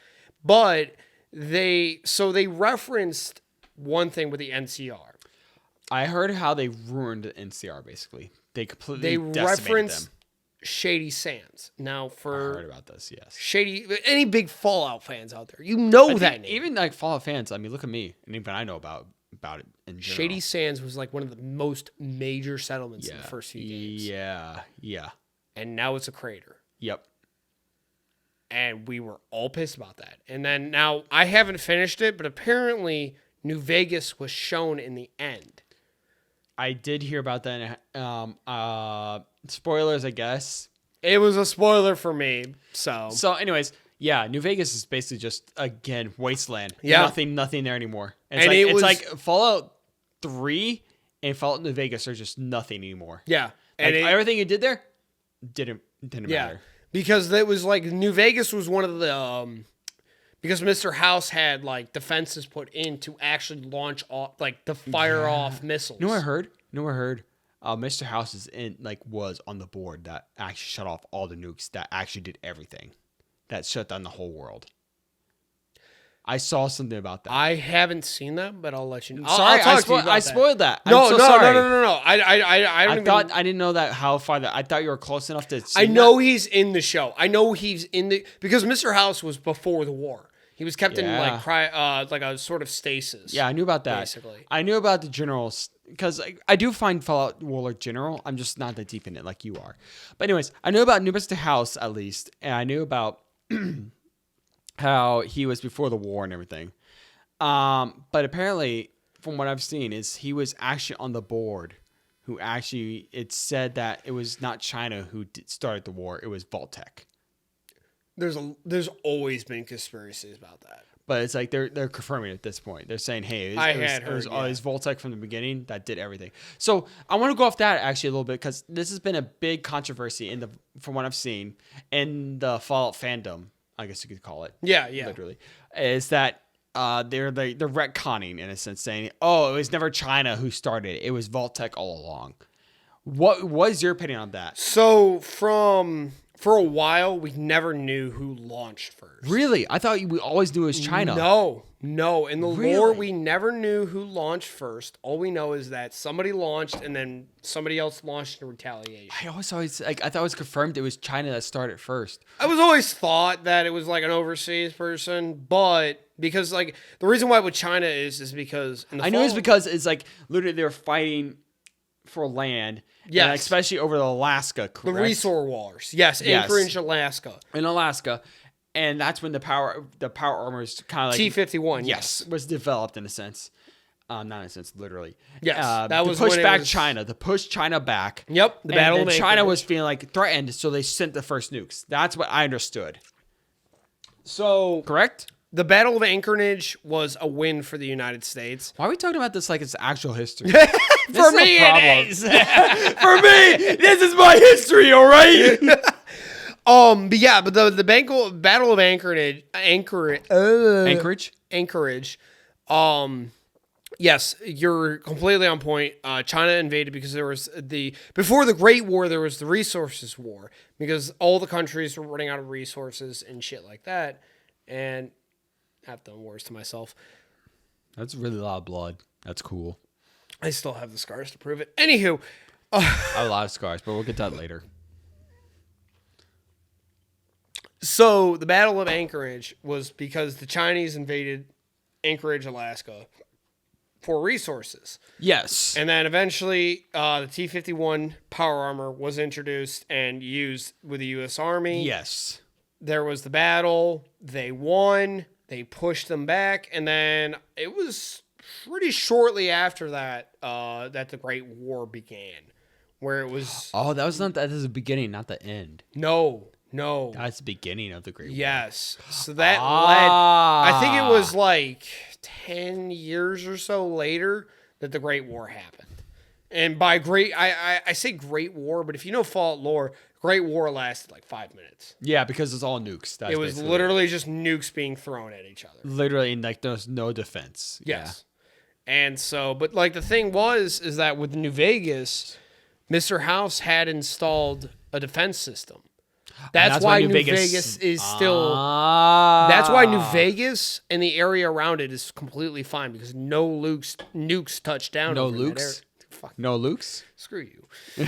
But they referenced one thing with the NCR. I heard how they ruined the NCR. Basically, they completely They decimated referenced them. Shady Sands. Now I for heard about this. Yes. Shady, any big Fallout fans out there, you know I that think name. even like Fallout fans. I mean, look at me, and even I know about it in general. Shady Sands was like one of the most major settlements in Yeah. the first few games. Yeah. Yeah. And now it's a crater. Yep. And we were all pissed about that. And then now I haven't finished it, but apparently New Vegas was shown in the end. I did hear about that. Spoilers, I guess. It was a spoiler for me. So So, anyways, yeah, New Vegas is basically just again wasteland. Yeah. Nothing there anymore. It's And like it it's was- like Fallout 3 and Fallout New Vegas are just nothing anymore. yeah. And Like, everything you did there didn't yeah. matter. Because it was like New Vegas was one of the because Mr. House had like defenses put in to actually launch off like to fire off missiles. You know what I heard? Mr. House was on the board that actually shut off all the nukes that actually did everything. That shut down the whole world. I saw something about that. I haven't seen that, but I'll let you know. Sorry, I'll talk to you about I that. spoiled that. No, I'm so no, sorry. no. I don't even, I didn't know that how far that. I thought you were close enough to. See I know he's in the show. I know he's in the because Mr. House was before the war. He was kept in Yeah. like a sort of stasis. Yeah, I knew about that. Basically. I knew about the generals because I do find Fallout Warlord general. I'm just not that deep in it like you are. But anyways, I knew about New Mr. House at least, and I knew about how he was before the war and everything. But apparently, from what I've seen, is he was actually on the board. Who actually it said that it was not China who started the war. It was Vault-Tec. There's always been conspiracies about that. But it's like they're confirming it at this point. They're saying, "Hey, it was Vault-Tec from the beginning that did everything." So I want to go off that actually a little bit because this has been a big controversy from what I've seen in the Fallout fandom. I guess you could call it. Yeah. Literally, is that they're retconning in a sense, saying, "Oh, it was never China who started it. It was Vault-Tec all along." What was your opinion on that? So for a while, we never knew who launched first. Really, I thought we always knew it was China. No. In the lore, Really? we never knew who launched first. All we know is that somebody launched and then somebody else launched in retaliation. I always I thought it was confirmed it was China that started first. I was always thought that it was like an overseas person, but because like the reason why with China is because in the I know it's because it's like literally they were fighting for land. Yes. And especially over the Alaska, the correct? resource wars. Yes, Yes. Anchorage, Alaska. In Alaska. And that's when the power armor is kind of like T-51. yes, was developed in a sense. Not in a sense, literally. Yes, that to was push when it back was- China, to push China back. Yep, the Battle and of then China Anchorage. was feeling like threatened, so they sent the first nukes. That's what I understood. So Correct? the Battle of Anchorage was a win for the United States. Why are we talking about this like it's actual history? For me, it is. For me, this is my history, all right? But the Battle of Anchorage. Anchorage? Yes, you're completely on point. China invaded because there was before the Great War, there was the Resources War because all the countries were running out of resources and shit like that. And I've done wars to myself. That's really a lot of blood. That's cool. I still have the scars to prove it. Anywho, I have a lot of scars, but we'll get to that later. so the Battle of Anchorage was because the Chinese invaded Anchorage, Alaska for resources. Yes. And then eventually the T-51 power armor was introduced and used with the U.S. Army. Yes. There was the battle. They won. They pushed them back. And then it was pretty shortly after that that the Great War began, where it was... Oh, that was the beginning, not the end. No. No. That's the beginning of the Great War. Yes. So that led. I think it was like 10 years or so later that the Great War happened. And by great, I say Great War, but if you know Fallout lore, Great War lasted like 5 minutes. Yeah, because it's all nukes. That's It was basically literally just nukes being thrown at each other. literally, and like there's no defense. Yes. And so, but like the thing is that with New Vegas, Mr. House had installed a defense system. That's why New Vegas is still. That's why New Vegas and the area around it is completely fine because no nukes touch down. No over in that Lukes? area. Fuck, No Lukes? screw you. All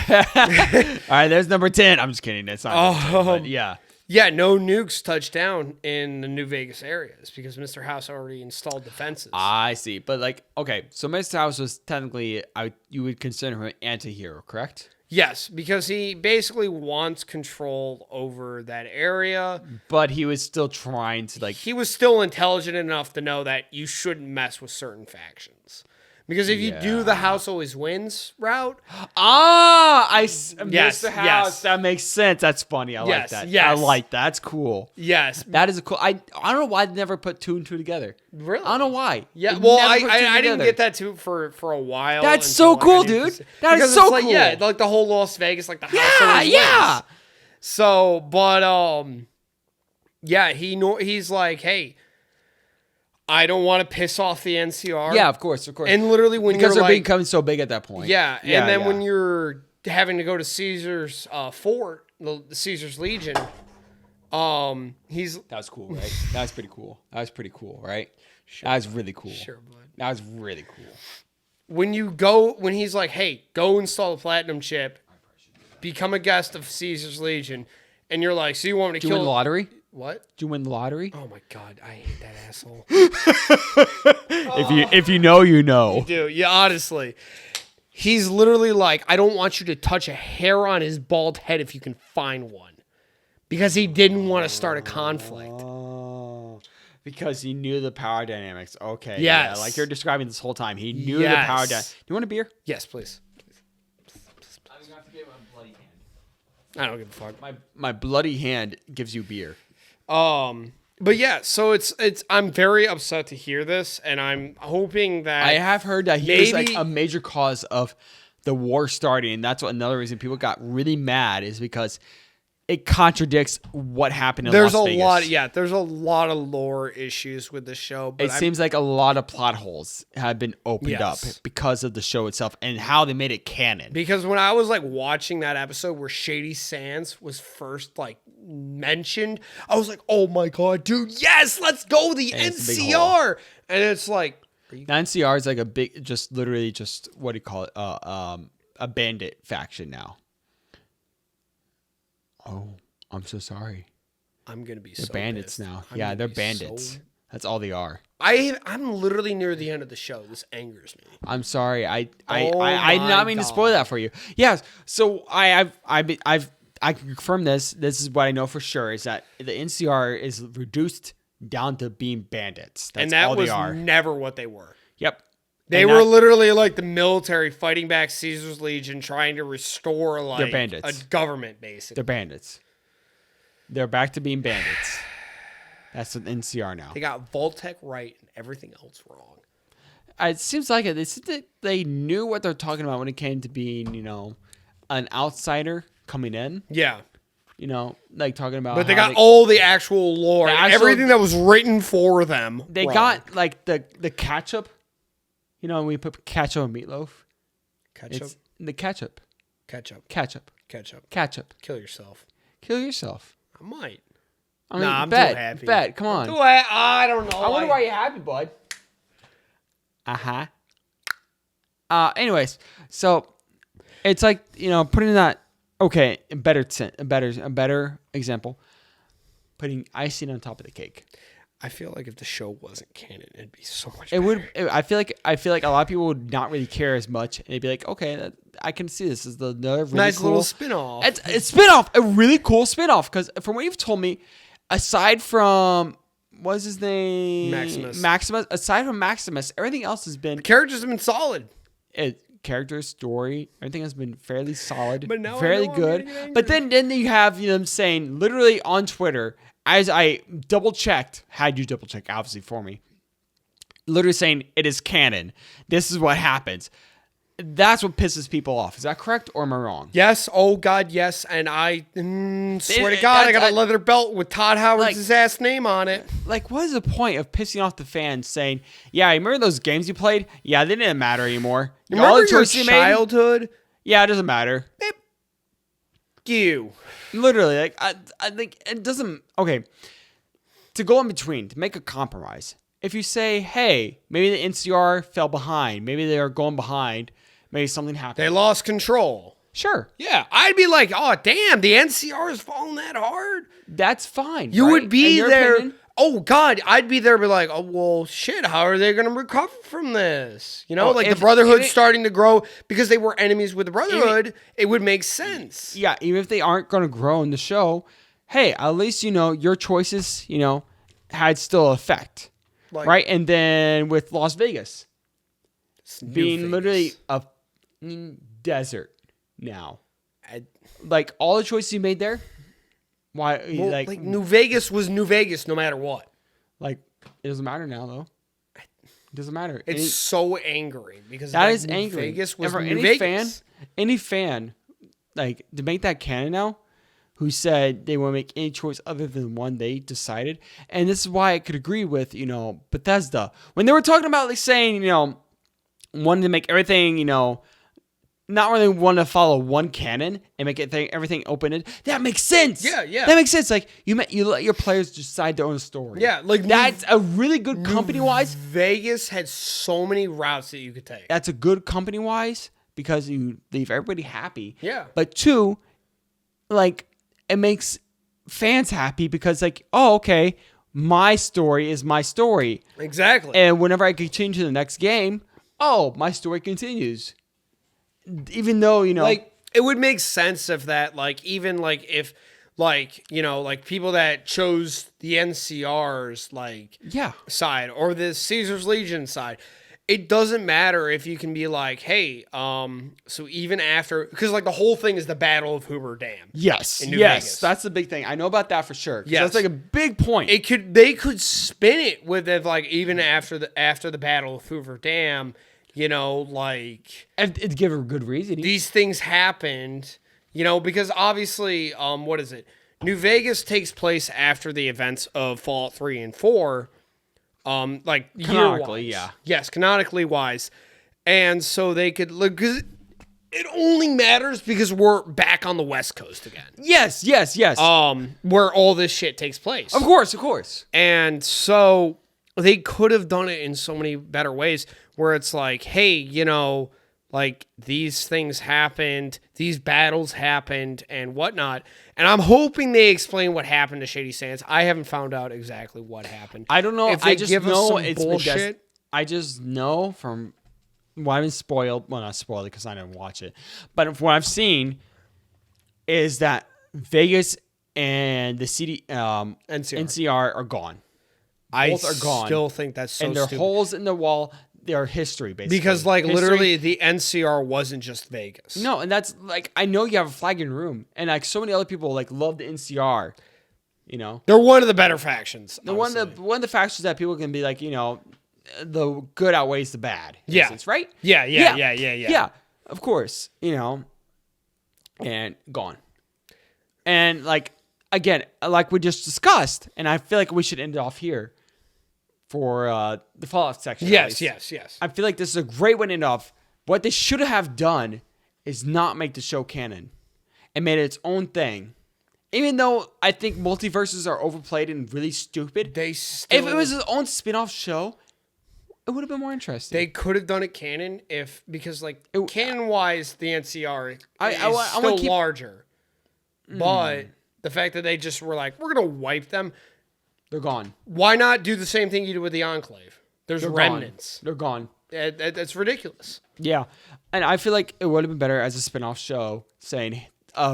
right, there's number 10. I'm just kidding. It's not. number 10, but yeah. Yeah, no nukes touch down in the New Vegas areas because Mr. House already installed defenses. I see. But like, okay, so Mr. House was technically, you would consider him an anti-hero, correct? Yes, because he basically wants control over that area. But he was still trying to like. He was still intelligent enough to know that you shouldn't mess with certain factions. Because if you do the House always wins route. Mr. House. That makes sense. That's funny. I like that. Yes. I like that. That's cool. Yes. That is a cool. I don't know why they never put 2 and 2 together. Really? I don't know why. Yeah, They well, never put two I didn't together. get that too for a while. That's until, so cool, I needed dude. to see- That is because so it's like, cool. Yeah, like the whole Las Vegas, like the House Yeah, always yeah. wins. So, but yeah, he's like, hey, I don't want to piss off the NCR. Yeah, of course. And literally when because you're they're like, becoming so big at that point. yeah, and then when you're having to go to Caesar's fort, the Caesar's Legion, he's that was cool, right? That was pretty cool. That was pretty cool, right? That was really cool. sure, bud. That was really cool. When he's like, hey, go install the platinum chip, become a guest of Caesar's Legion, and you're like, so you want me to Did you kill win the lottery? What? Did you win the lottery? Oh my god, I hate that asshole. If you know, you know. Dude, yeah, honestly. He's literally like, I don't want you to touch a hair on his bald head if you can find one. Because he didn't want to start a conflict. Oh, because he knew the power dynamics. Okay. Yes. Yeah, like you're describing this whole time. He knew the Yes. power dynamics. You want a beer? Yes, please. I'm going to have to get my bloody hand. I don't give a fuck. My bloody hand gives you beer. But yeah, so it's I'm very upset to hear this, and I'm hoping that I have heard that he was like maybe- a major cause of the war starting, and that's what another reason people got really mad is because it contradicts what happened in there's Las a Vegas. there's a lot of lore issues with the show, but It seems like a lot of plot holes have been opened up Yes. because of the show itself and how they made it canon. because when I was like watching that episode where Shady Sands was first like mentioned, I was like, "Oh my god, dude, yes, let's go the And it's a big NCR." And it's like, The NCR is like a big, just literally just what do you call it? A bandit faction now. Oh, I'm so sorry. I'm gonna be They're so bandits pissed. now. I'm Yeah, gonna they're be bandits. so- That's all they are. I'm literally near the end of the show. This angers me. I'm sorry. I Oh did my not mean to spoil God. that for you. Yes. So I can confirm this. This is what I know for sure is that the NCR is reduced down to being bandits. That's And that all was they are. never what they were. Yep. They And were that- literally like the military fighting back Caesar's Legion, trying to restore like bandits. a government, basically. They're bandits. They're back to being bandits. That's an NCR now. They got Voltec right and everything else wrong. It seems like it. They knew what they're talking about when it came to being, an outsider coming in. Yeah. Like talking about. But they how got all the actual lore, The and actual- everything that was written for them. They wrong. got like the ketchup. We put ketchup on meatloaf. ketchup, It's the ketchup. ketchup, Ketchup. ketchup. Ketchup. Kill yourself. Kill yourself. I might. I mean, Nah, I'm bet, too happy. Bet. Come on. I don't know. I wonder why you're happy, bud. Anyways, so it's like putting that. Okay, a better example. Putting icing on top of the cake. I feel like if the show wasn't canon, it'd be so much. It better. would. I feel like a lot of people would not really care as much, and they'd be like, okay, I can see this is another really nice cool little spin-off. It's a spinoff, a really cool spinoff. Because from what you've told me, aside from what's his name, Maximus. Aside from Maximus, everything else has been Characters have been solid. character, story, everything has been fairly solid, But now I fairly know I'm good. getting But then you have them saying literally on Twitter, as I double checked, had you double check obviously for me, literally saying it is canon. This is what happens. That's what pisses people off. Is that correct or am I wrong? Yes. Oh God, yes. And I swear to It- God, I got I- a leather belt with Todd Howard's ass name on it. Like, what is the point of pissing off the fans saying, yeah, you remember those games you played? Yeah, they didn't matter anymore. All Remember the your choices you made? childhood? Yeah, it doesn't matter. You. Literally, like, I think it doesn't. Okay, to go in between, to make a compromise. If you say, hey, maybe the NCR fell behind, maybe they are going behind, maybe something happened. They lost control. Sure, Yeah, I'd be like, oh damn, the NCR is falling that hard. that's fine. You right? would be In your there. opinion, Oh God, I'd be there. Be like, oh well, shit. How are they going to recover from this? You know, Oh, like if- the Brotherhood's if it- starting to grow because they were enemies with the Brotherhood. It would make sense. yeah, even if they aren't going to grow in the show, hey, at least your choices, had still effect, Like, right? And then with Las Vegas it's New being Vegas. literally a desert now, I- like all the choices you made there, why? well, like New Vegas was New Vegas, no matter what. Like, it doesn't matter now, though. It doesn't matter. It's so angry because That like, is New angry. Vegas was And for New any Vegas. fan, like, to make that canon now, who said they won't make any choice other than one they decided. And this is why I could agree with, Bethesda. When they were talking about, like, saying, wanting to make everything, not really want to follow one canon and make everything open-ended. That makes sense. Yeah, yeah. That makes sense. Like, you let your players decide their own story. Yeah, like That's a really good company-wise. Vegas had so many routes that you could take. That's a good company-wise because you leave everybody happy. Yeah. But two, like, it makes fans happy because, like, oh, okay, my story is my story. Exactly. And whenever I continue to the next game, oh, my story continues. Even though, like it would make sense if that like even like if like like people that chose the NCR's like yeah. side or the Caesar's Legion side, it doesn't matter if you can be like, hey, so even after, because like the whole thing is the Battle of Hoover Dam. Yes. In New Yes. Vegas. That's the big thing. I know about that for sure. 'Cause Yes. That's like a big point. They could spin it with it like even after the Battle of Hoover Dam, like And it'd give a good reason. these things happened, because obviously, what is it? New Vegas takes place after the events of Fallout 3 and 4, like Canonically, year-wise. yeah. Yes, canonically wise. And so they could look, because it only matters because we're back on the West Coast again. Yes. Yes. Yes. Where all this shit takes place. Of course. Of course. And so they could have done it in so many better ways where it's like, hey, like these things happened, these battles happened and whatnot. And I'm hoping they explain what happened to Shady Sands. I haven't found out exactly what happened. I don't know. If they I just give us know some it's bullshit. I just know from what I've been spoiled. Well, not spoiled because I didn't watch it, but from what I've seen is that Vegas and the NCR are gone. I both are gone. still think that's so And they're stupid. holes in the wall. They're history, basically. Because like History- literally the NCR wasn't just Vegas. No, and that's like I know you have a flag in room, and like so many other people like love the NCR. They're one of the better factions. One of the factions that people can be like, the good outweighs the bad. in Yeah. a sense, right? Yeah. Yeah, of course, and gone. And like again, like we just discussed, and I feel like we should end it off here for the Fallout section. at Yes, least. yes. I feel like this is a great way to end off. What they should have done is not make the show canon and made it its own thing. Even though I think multiverses are overplayed and really stupid, They still, if it was its own spin-off show, it would have been more interesting. they could have done it canon because like It- canon wise the NCR is I wanna still keep- larger. But the fact that they just were like, we're gonna wipe them. They're gone. Why not do the same thing you did with the Enclave? There's They're remnants. Gone. They're gone. That's ridiculous. Yeah. And I feel like it would have been better as a spin-off show saying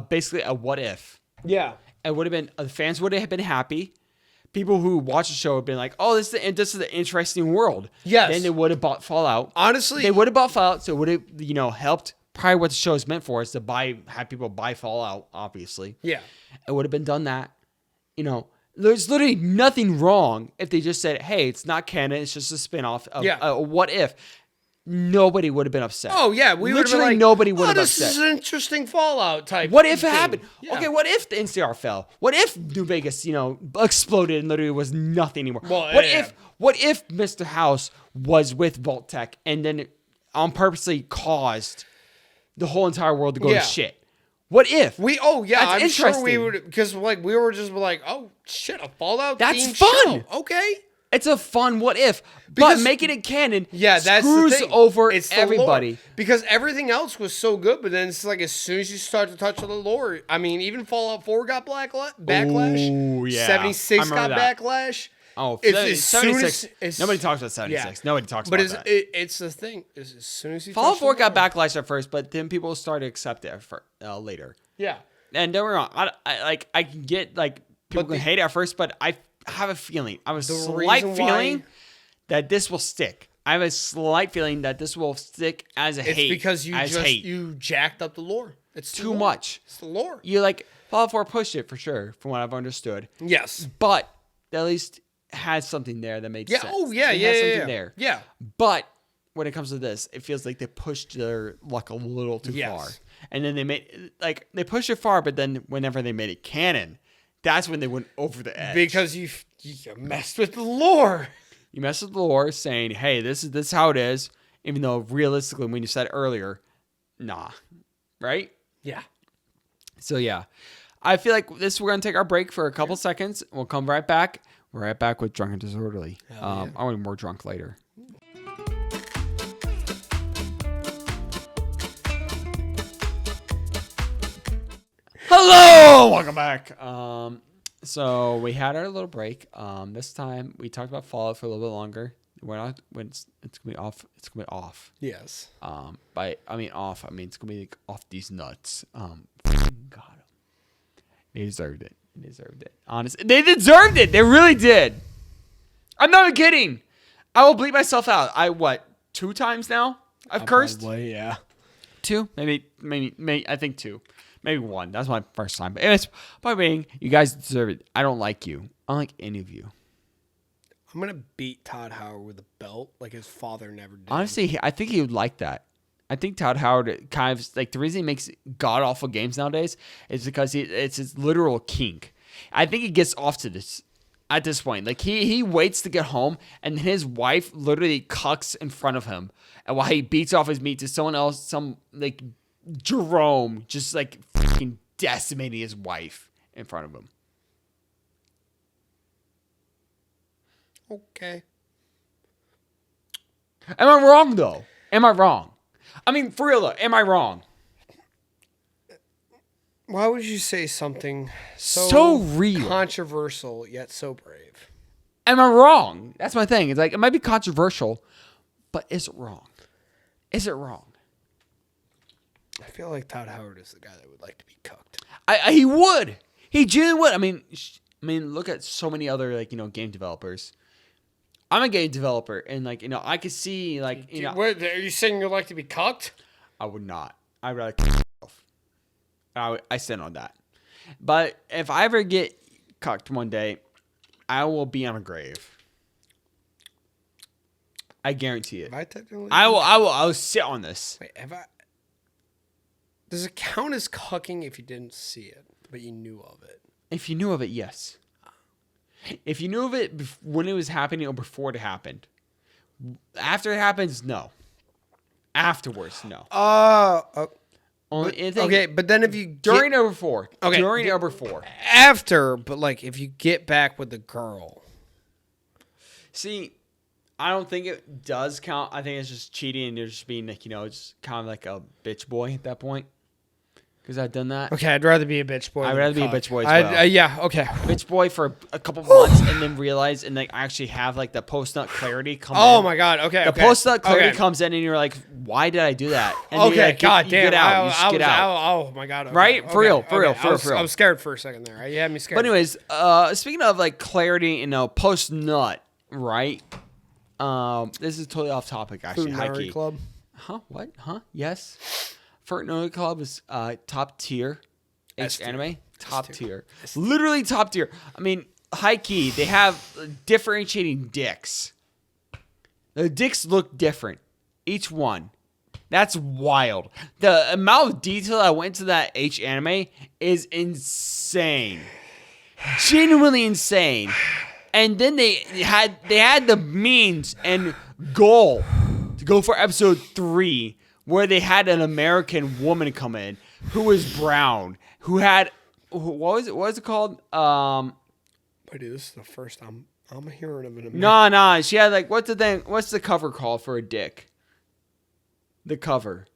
basically a what if. Yeah. It would have been the fans would have been happy people who watch the show have been like, "Oh, this is an interesting world." Yes. Then they would have bought Fallout. Honestly, They would have bought Fallout, so it would have helped. Probably what the show is meant for is to have people buy Fallout. Obviously, yeah. it would have been done that. There's literally nothing wrong if they just said, "Hey, it's not canon. It's just a spinoff of Yeah. What If." Nobody would have been upset. Oh yeah, we would have been literally like, nobody would have this upset. is an interesting Fallout type. What if it thing. happened? Yeah. Okay, what if the NCR fell? What if New Vegas, exploded and literally was nothing anymore? Well, what yeah. if Mr. House was with Vault-Tec and then on purposely caused the whole entire world to go Yeah. to shit? What if? I'm That's sure we interesting. would, because like we were just like, oh shit, a Fallout. That's themed fun. Show. Okay. It's a fun what if, Because- but making it canon Yeah, that's screws the thing. over It's the everybody. lore. Because everything else was so good, but then it's like as soon as you start to touch on the lore, I mean, even Fallout 4 got backlash. Ooh, yeah. 76 I got remember that. backlash. Oh, It's as soon 76. as- Nobody talks about 76. Yeah. Nobody talks But about that. it's the thing. Is as soon as you Fallout touch 4 the got lore- backlash at first, but then people started to accept it later. Yeah. And don't get me wrong, I can get people But can the- hate it at first, but I have a feeling, I have a The slight reason feeling why- that this will stick. I have a slight feeling that this will stick as a It's hate. because as hate. you jacked up the lore. It's the Too lore. much. It's the lore. You Fallout 4 pushed it for sure, from what I've understood, Yes. but at least had something there that made Yeah. sense. Oh yeah. It Yeah. had Yeah. something Yeah. there. Yeah. But when it comes to this, it feels like they pushed their luck a little too Yes. far. And then they pushed it far, but then whenever they made it canon, that's when they went over the edge. Because you messed with the lore. You mess with the lore saying, hey, this is how it is, even though realistically when you said earlier, nah. Right? Yeah. So yeah. I feel like we're gonna take our break for a couple seconds. We'll come right back. We're right back with Drunk and Disorderly. Yeah. I want more drunk later. Hello, welcome back. So we had our little break. This time we talked about Fallout for a little bit longer. We're not when it's gonna be off. It's gonna be off. Yes. Off. I mean it's gonna be like off these nuts. God, they deserved it. They deserved it. Honestly, they deserved it. They really did. I'm not even kidding. I will bleep myself out. 2 times now? I've cursed. Probably, yeah. 2, maybe. I think 2, maybe 1. That's my first time. But anyways, point being, you guys deserve it. I don't like you. I don't like any of you. I'm gonna beat Todd Howard with a belt like his father never did. Honestly, I think he would like that. I think Todd Howard kind of the reason he makes god awful games nowadays is because it's his literal kink. I think he gets off to this at this point. Like he waits to get home and his wife literally cucks in front of him, and while he beats off his meat to someone else, some Jerome just fucking decimating his wife in front of him. Okay. Am I wrong though? Am I wrong? I mean, for real though, am I wrong? Why would you say something So real. controversial yet so brave? Am I wrong? That's my thing. It's it might be controversial, but is it wrong? Is it wrong? I feel like Todd Howard is the guy that would like to be cucked. He would. He genuinely would. I mean, look at so many other game developers. I'm a game developer, and I could see What, are you saying you'd like to be cucked? I would not. I'd rather kill myself. I stand on that. But if I ever get cucked one day, I will be on a grave. I guarantee it. Have I technically? I will sit on this. Wait, have I? Does it count as cucking if you didn't see it, but you knew of it? If you knew of it, yes. If you knew of it when it was happening or before it happened. After it happens, no. Afterwards, no. Okay, but then if you During or before. Okay. During or before. after, but if you get back with the girl, See, I don't think it does count. I think it's just cheating and you're just being just kind of like a bitch boy at that point. because I've done that. Okay, I'd rather be a bitch boy. I'd than rather be a cuck. bitch boy as well. Yeah, okay. Bitch boy for a couple months and then realize and like actually have like the post nut clarity come in. Oh my god. Okay. The post nut clarity comes in and you're like, why did I do that? And then Okay. like, God you damn. get out. You just get out. Oh my god. Okay, Right? For real, for real. I was scared for a second there. You had me scared. But anyways, speaking of like clarity, post nut, right? This is totally off topic actually. Futanari Hikey. Club. Huh? What? Huh? Yes. Futanari Club is top tier. S tier. Anime top S tier. tier. S tier. Literally top tier. I mean, high key. They have differentiating dicks. The dicks look different. Each one. That's wild. The amount of detail I went to that H anime is insane. Genuinely insane. And then they had the means and goal to go for episode 3, where they had an American woman come in who was brown, who had what was it called? Wait, dude, this is the first time I'm hearing of it. No, she had like what's the cover called for a dick? The cover.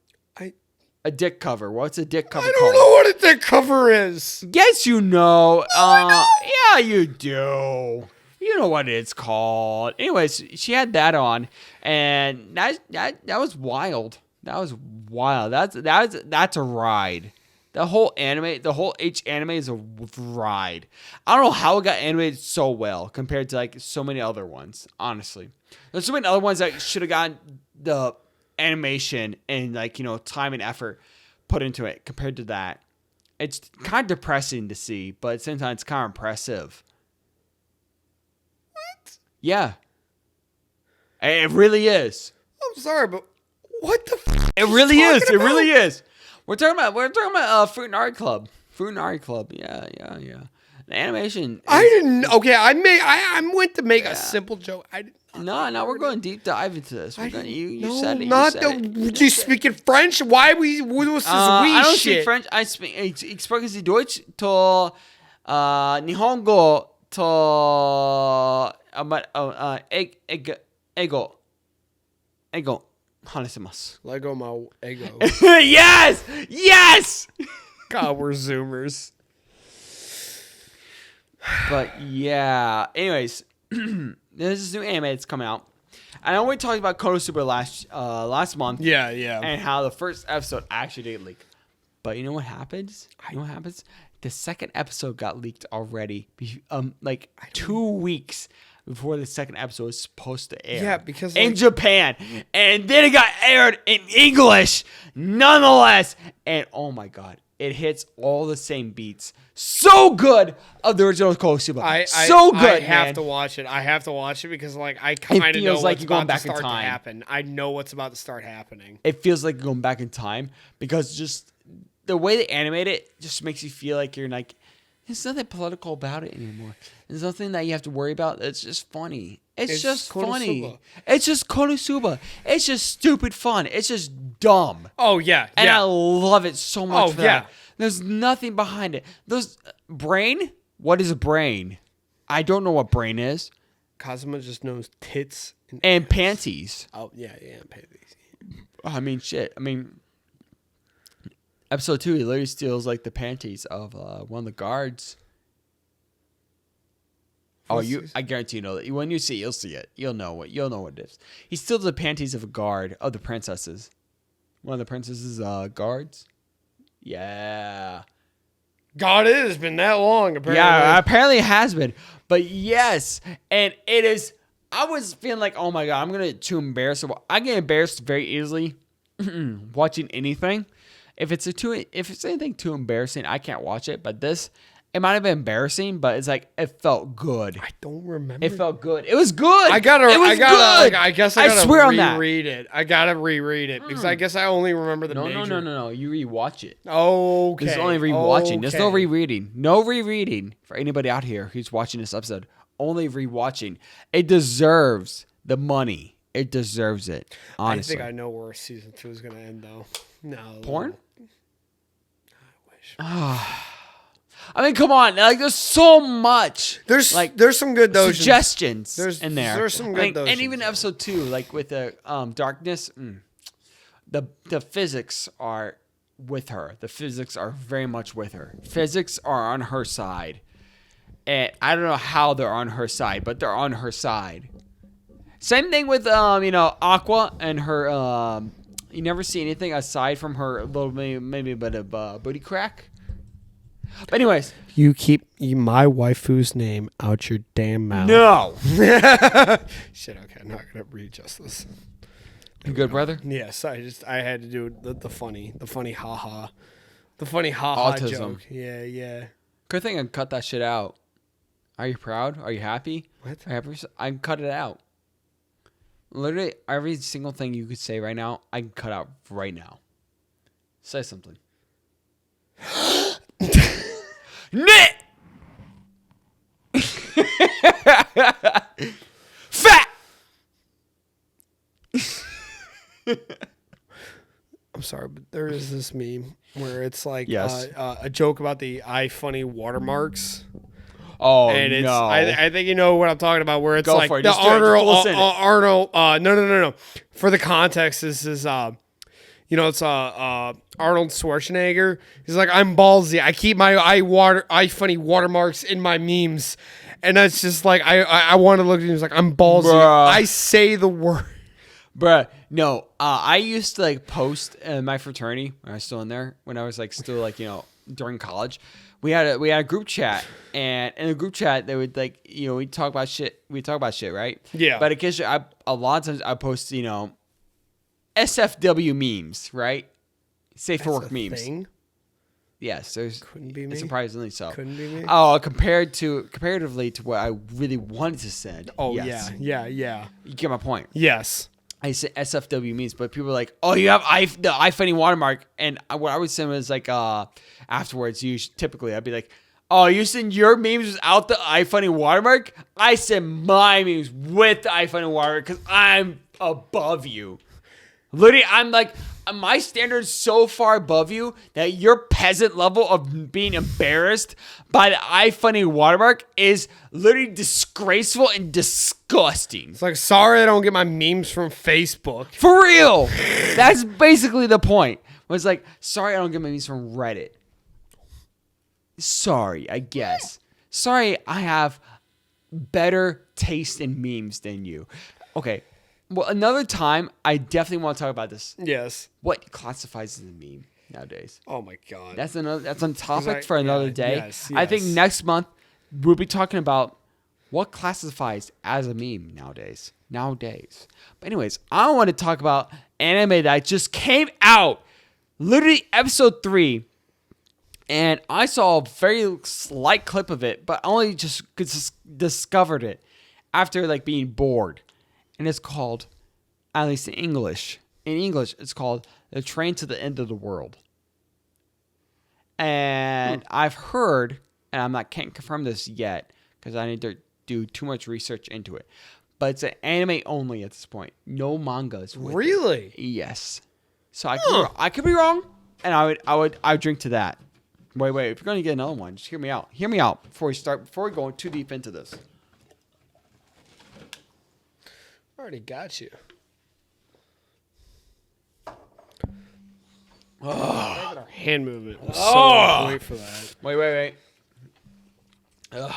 A dick cover. What's a dick cover I called? don't know what a dick cover is. Yes, you know. Yeah, you do. You know what it's called. Anyways, she had that on, and that was wild. That was wild. That's a ride. The whole H anime is a ride. I don't know how it got animated so well compared to like so many other ones. Honestly, there's so many other ones that should have gotten the animation and like time and effort put into it compared to that. It's kind of depressing to see, but at the same time, it's kind of impressive. What? Yeah, it really is. I'm sorry, but what the? It really is. It really is. We're talking about Futanari Club. Futanari Club. Yeah. The animation. I didn't. Okay, I went to make a simple joke. No, we're going deep dive into this. You said it. Not you said it. Do you speaking French? Why was this wee I don't shit? speak French. I spreche Sie Deutsch to Nihongo to ego. 話せます. Lego my ego. Yes. God, we're Zoomers. But yeah. Anyways, there's this new anime that's coming out. I know we talked about Konosuba last month. Yeah. And how the first episode actually did leak. But you know what happens? The second episode got leaked already. Like 2 weeks before the second episode was supposed to air. Yeah, because in Japan. And then it got aired in English nonetheless. And oh my god, it hits all the same beats. So good of the original Konosuba. So good, I have to watch it. I have to watch it because like I kind of know like what's you're going about back to in start to time. happen. I know what's about to start happening. It feels like going back in time because just the way they animate it just makes you feel like you're like, there's nothing political about it anymore. There's nothing that you have to worry about. It's just funny. It's just funny. Konosuba. It's just Konosuba. It's just stupid fun. It's just dumb. Oh yeah, And I love it so much for that. yeah. There's nothing behind it. Those brain? What is a brain? I don't know what brain is. Kazuma just knows tits And panties. Oh yeah, panties. I mean, shit. Episode 2, he literally steals like the panties of one of the guards. I guarantee you know that. When you see it, you'll see it. You'll know what it is. He steals the panties of a guard of the princesses. One of the princesses' guards. Yeah. God, it has been that long. Apparently. Yeah, apparently it has been. But yes, and it is. I was feeling like, oh my god, I'm gonna too embarrassed. I get embarrassed very easily watching anything. If it's anything too embarrassing, I can't watch it. But this, it might have been embarrassing, but it's like it felt good. I don't remember. It felt good. It was good. I gotta swear on that. reread it. I gotta reread it because I guess I only remember the major. No. You rewatch it. Okay. There's only rewatching. There's no rereading. No rereading for anybody out here who's watching this episode. Only rewatching. It deserves the money. It deserves it. Honestly. I think I know where season 2 is gonna end though. No. Porn? I wish. I mean, come on! Like, there's so much. There's some good dojins. Suggestions There's in there. There's some good dojins. And even episode 2, like with the darkness, the physics are with her. The physics are very much with her. Physics are on her side. And I don't know how they're on her side, but they're on her side. Same thing with Aqua and her. You never see anything aside from her little maybe a bit of booty crack. But anyways, You keep my waifu's name out your damn mouth. no. Shit. Okay, I'm not gonna readjust this. You good, brother? Yes, I had to do the funny haha, Autism. joke. Yeah. Good thing I cut that shit out. Are you proud? Are you happy? What? I can cut it out. Literally every single thing you could say right now, I can cut out right now. Say something. Nit. Fat. I'm sorry, but there is this meme where it's like Yes. a joke about the iFunny watermarks. Oh And it's, no! I think you know what I'm talking about. Where it's Go like for it. the Just do it. Just Arnold, listen. Arnold. No. For the context, this is it's Arnold Schwarzenegger. He's like, I'm ballsy. I keep my iFunny watermarks in my memes, and that's just like I want to look at him. He's like, I'm ballsy. Bruh. I say the word. Bruh, no. I used to like post in my fraternity when I was still in there. When I was like still like during college, we had a group chat, and in the group chat they would like we talk about shit. We talk about shit, right? Yeah. But occasionally, a lot of times I post SFW memes, right? Safe for work memes. Thing? Yes, there's Couldn't be me. surprisingly so. Couldn't be me. Oh, comparatively to what I really wanted to send. Oh yes. yeah. You get my point. Yes. I said SFW memes, but people are like, "Oh, you have the iFunny watermark," and what I would send was like, afterwards, typically I'd be like, "Oh, you send your memes without the iFunny watermark? I send my memes with the iFunny watermark because I'm above you." Literally, I'm like, my standard's so far above you that your peasant level of being embarrassed by the iFunny watermark is literally disgraceful and disgusting. It's like, sorry, I don't get my memes from Facebook. For real. That's basically the point. It's like, sorry, I don't get my memes from Reddit. Sorry, I guess. Sorry, I have better taste in memes than you. Okay. Well, another time, I definitely want to talk about this. Yes. What classifies as a meme nowadays? Oh my god. That's on topic for another day. Yes. I think next month we'll be talking about what classifies as a meme nowadays. But anyways, I want to talk about anime that just came out, literally episode 3, and I saw a very slight clip of it, but I only just discovered it after like being bored. And it's called, at least in English, it's called The Train to the End of the World. And I've heard, and can't confirm this yet because I need to do too much research into it, but it's an anime only at this point. No mangas. With Really? it. Yes. So I could be wrong, and I would drink to that. Wait. If you're gonna get another one, just hear me out. Hear me out before we go too deep into this. I already got you. Our hand movement was so on point for that. Wait. Ugh.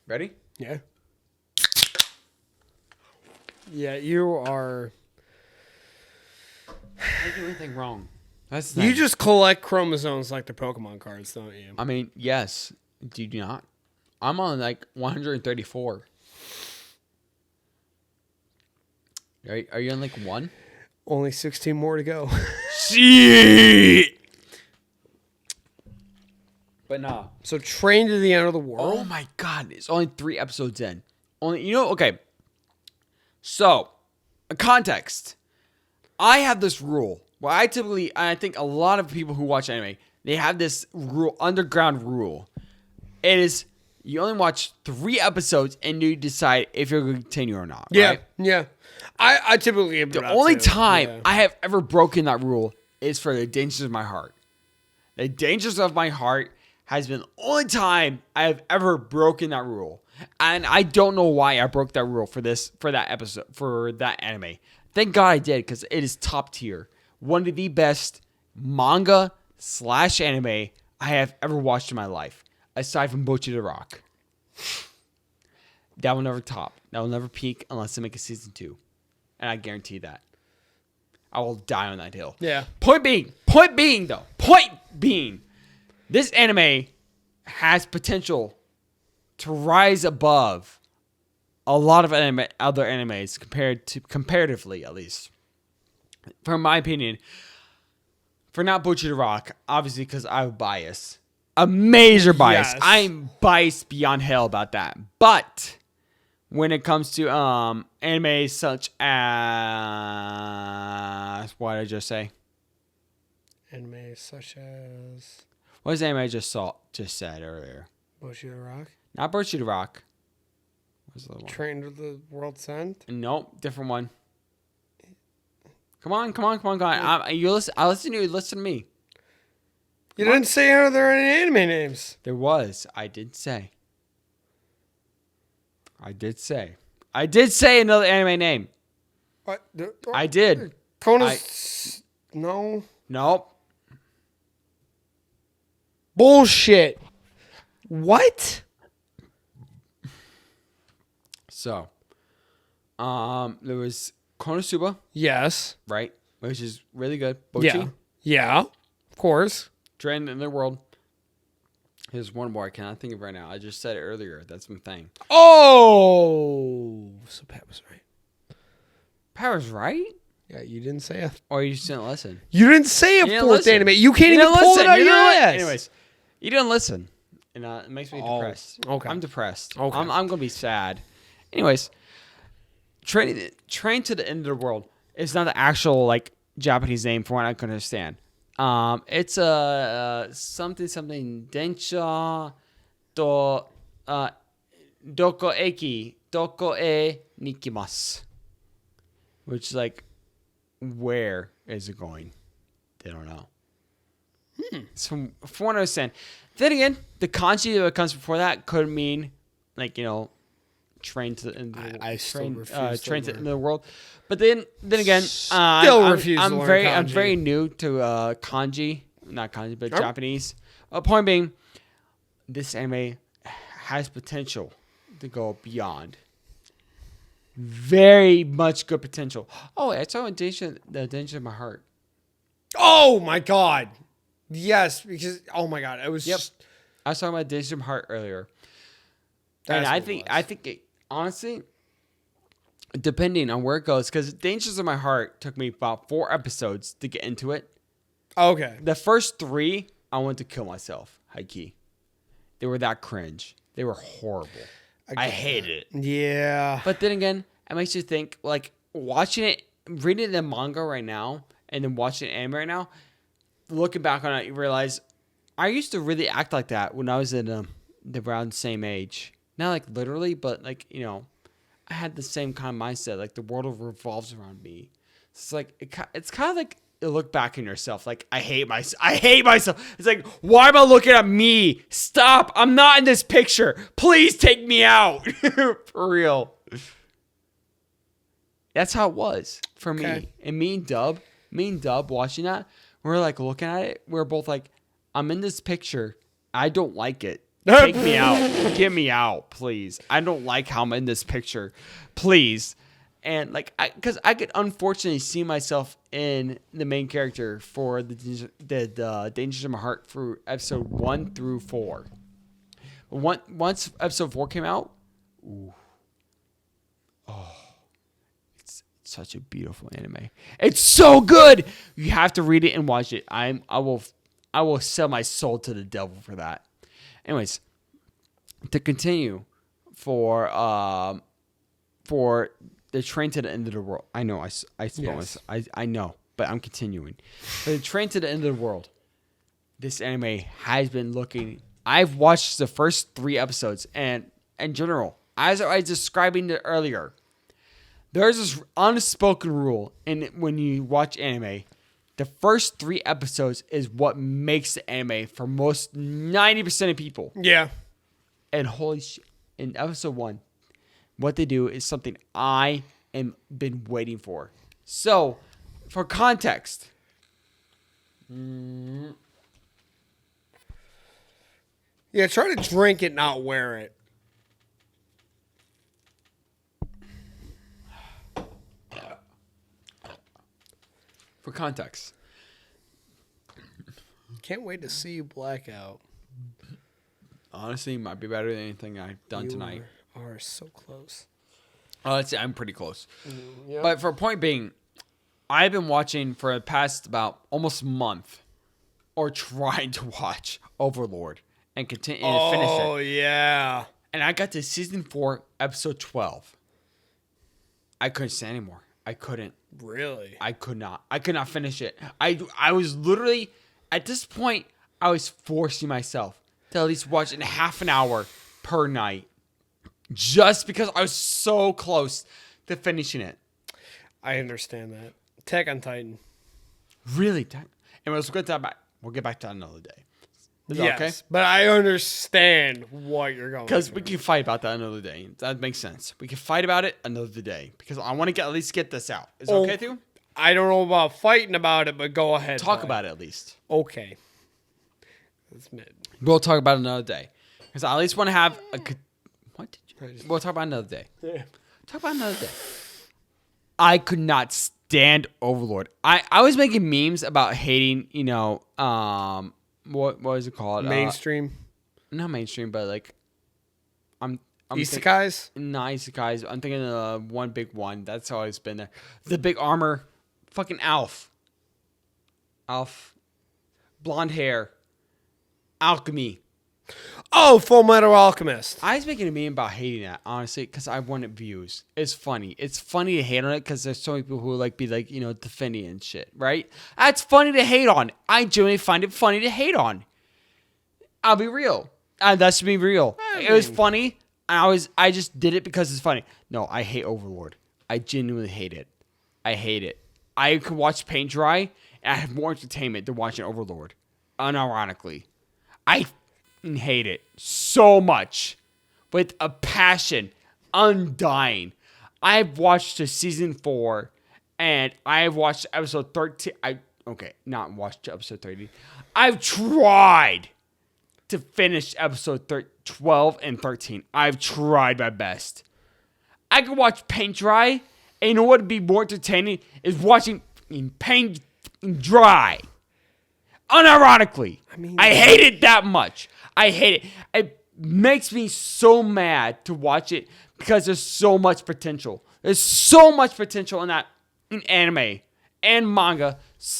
Ready? Yeah. Yeah, you are. I didn't do anything wrong. That's You just collect chromosomes like the Pokemon cards, don't you? I mean, yes. Do you not? I'm on like 134. Are you on like 1? Only 16 more to go. Shit. But nah. So Train to the End of the Oh World? my god, it's only 3 episodes in. Okay. So, a context. I have this rule. Well, I think a lot of people who watch anime, they have this rule, underground rule. It is, you only watch 3 episodes and you decide if you're going to continue or not. Yeah, Right? yeah. I typically give it The out only too. time Yeah. I have ever broken that rule is for The Dangers of My Heart. The Dangers of My Heart has been the only time I have ever broken that rule. And I don't know why I broke that rule for that episode, for that anime. Thank God I did, because it is top tier. One of the best manga / anime I have ever watched in my life, aside from Bocchi the Rock. That will never top. That will never peak unless they make a season 2. And I guarantee that. I will die on that hill. Yeah. Point being, this anime has potential to rise above a lot of other animes comparatively, at least. From my opinion, for not Bocchi the Rock, obviously because I have a bias. A major bias. Yes. I'm biased beyond hell about that. But when it comes to anime such as... What did I just say? Anime such as What was the anime I just said earlier? Bocchi the Rock. Not Bocchi the Rock. What was the other one? Train to the World's End. Nope, different one. Come on. You listen. I listen to you. Listen to me. You didn't say are there any anime names? There was. I did say another anime name. What? I did. No. Nope. Bullshit. What? So, there was Konosuba, Yes. right? Which is really good. Bocchi, Yeah. Of course. Trend in the world. Here's one more I cannot think of right now. I just said it earlier. That's my thing. Oh. So Pat was right. Power's right? Yeah, you didn't say a. Or you just didn't listen? You didn't say a You didn't fourth listen. anime. You can't even didn't pull it listen. out of You your didn't li- ass. Anyways, you didn't listen. And it makes me Oh, depressed. okay. I'm depressed. Okay. I'm going to be sad. Anyways, Train to the End of the World is not the actual like Japanese name for what I can understand. It's a something Densha to Doko e nikimasu. Which is like, where is it going? They don't know. So from what I understand. Then again, the kanji that comes before that could mean, like, train to the end of the I still refuse to train to the learn. end of the world. But then again, refuse to learn I'm kanji. very new to kanji, not kanji, but Oh. Japanese. Point being, this anime has potential to go beyond. Very much good potential. Oh, I saw the Danger of My Heart. Oh my god. Yes, because oh my god, it was Yep. just I was talking about Danger of My Heart earlier. That's And what it was. I think it, honestly, depending on where it goes, because Dangers of My Heart took me about 4 episodes to get into it. okay. The first 3, I wanted to kill myself, high key. They were that cringe. They were horrible. I hated it. Yeah. But then again, it makes you think, like, watching it, reading the manga right now, and then watching anime right now, looking back on it, you realize I used to really act like that when I was in around the same age. Not like literally, but like, I had the same kind of mindset. Like the world revolves around me. It's like, it's kind of like you look back in yourself. Like, I hate myself. It's like, why am I looking at me? Stop. I'm not in this picture. Please take me out. For real. That's how it was for me. Okay. And me and Dub watching that, we're like looking at it. We're both like, I'm in this picture. I don't like it. Take me out. Get me out, please. I don't like how I'm in this picture. Please. And like, because I could unfortunately see myself in the main character for the Dangers of My Heart through episode 1 through 4. Once episode 4 came out, it's such a beautiful anime. It's so good. You have to read it and watch it. I will sell my soul to the devil for that. Anyways, to continue for the Train to the End of the World. I know I suppose Yes. I know, but I'm continuing. For the Train to the End of the World, this anime has been looking. I've watched the first 3 episodes, and in general, as I was describing it earlier, there's this unspoken rule, and when you watch anime, the first 3 episodes is what makes the anime for most 90% of people. Yeah. And holy shit, in episode 1, what they do is something I am been waiting for. So, for context, Yeah, try to drink it, not wear it. For context. Can't wait to see you blackout. Honestly, might be better than anything I've done You tonight. are so close. Let's see, I'm pretty close. Yeah. But for a point being, I've been watching for the past about almost a month, or trying to watch Overlord and continue and finish it. Oh, yeah. And I got to season 4, episode 12. I couldn't stand anymore. I couldn't. Really? I could not. I could not finish it. I was literally, at this point, I was forcing myself to at least watch in half an hour per night. Just because I was so close to finishing it. I understand that. Attack on Titan. Really? And we'll get back to that another day. Is that Yes, okay? but I understand what you're going Because through. we can fight about that another day. That makes sense. We can fight about it another day. Because I want to at least get this out. Is it okay with you? I don't know about fighting about it, but go ahead. Talk about it at least. Okay. That's mid. We'll talk about it another day. Because I at least want to have a... What did you... We'll talk about it another day. Yeah. Talk about it another day. I could not stand Overlord. I was making memes about hating, what was it called? Mainstream. Not mainstream, but like... I'm Isekais? Not isekais. I'm thinking of one big one. That's always been there. The big armor. Fucking Alf. Blonde hair. Alchemy. Oh, Full Metal Alchemist. I was making a meme about hating that, honestly, because I wanted views. It's funny. It's funny to hate on it because there's so many people who defending and shit, right? That's funny to hate on. I genuinely find it funny to hate on. I'll be real. That's to be real. It was funny. I just did it because it's funny. No, I hate Overlord. I genuinely hate it. I hate it. I could watch paint dry and I have more entertainment than watching Overlord. Unironically. I hate it so much. With a passion. Undying. I've watched to season 4 and I've watched episode 13. Not watched episode 13. I've tried to finish episode 12 and 13. I've tried my best. I could watch paint dry, and you know what would be more entertaining is watching paint dry. Unironically. I hate it that much. I hate it. It makes me so mad to watch it because there's so much potential. There's so much potential in anime and manga /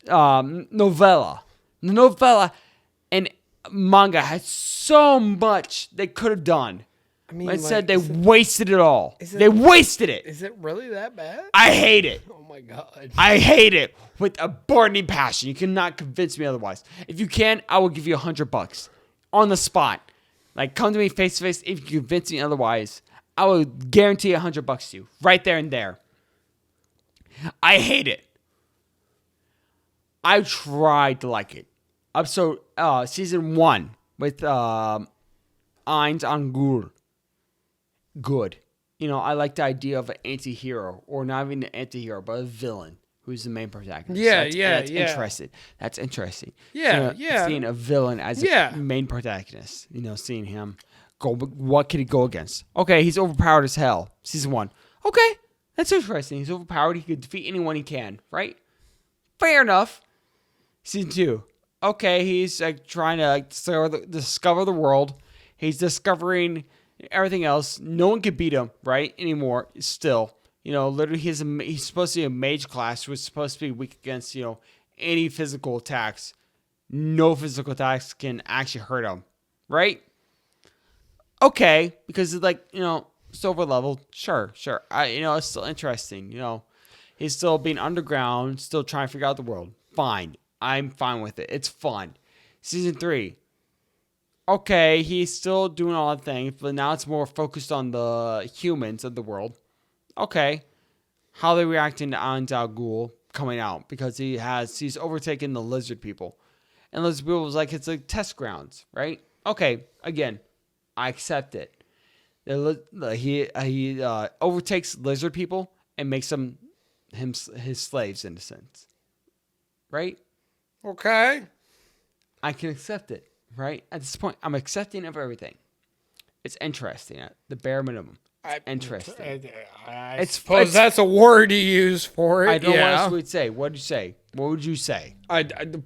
novella. The novella and manga has so much they could have done. Instead, they wasted it all. They wasted it. Is it really that bad? I hate it. Oh my god. I hate it with a burning passion. You cannot convince me otherwise. If you can, I will give you $100 on the spot. Like, come to me face to face. If you convince me otherwise, I will guarantee $100 to you right there and there. I hate it. I tried to like it. Season 1 with Eins Angul. Good. I like the idea of an anti-hero, or not even an anti-hero, but a villain who's the main protagonist. That's interesting. That's interesting. Seeing a villain as a main protagonist. Seeing him go. What can he go against? Okay, he's overpowered as hell. Season 1. Okay, that's interesting. He's overpowered. He could defeat anyone he can. Right? Fair enough. Season 2. Okay, he's trying to discover the world. He's discovering everything else. No one can beat him, right? Anymore. Still, literally, he's supposed to be a mage class who's supposed to be weak against, any physical attacks. No physical attacks can actually hurt him, right? Okay, because it's silver level. Sure. It's still interesting. He's still being underground, still trying to figure out the world. Fine. I'm fine with it. It's fun. Season 3. Okay, he's still doing all the things, but now it's more focused on the humans of the world. Okay. How they reacting to Ains Al Ghul coming out, because he's overtaken the lizard people. And lizard people was it's like test grounds, right? Okay, again, I accept it. He overtakes lizard people and makes his slaves in a sense. right? Okay. I can accept it, right? At this point, I'm accepting of everything. It's interesting at the bare minimum. It's interesting. I suppose that's a word you use for it. I don't know what else we'd say. What did you say? What would you say?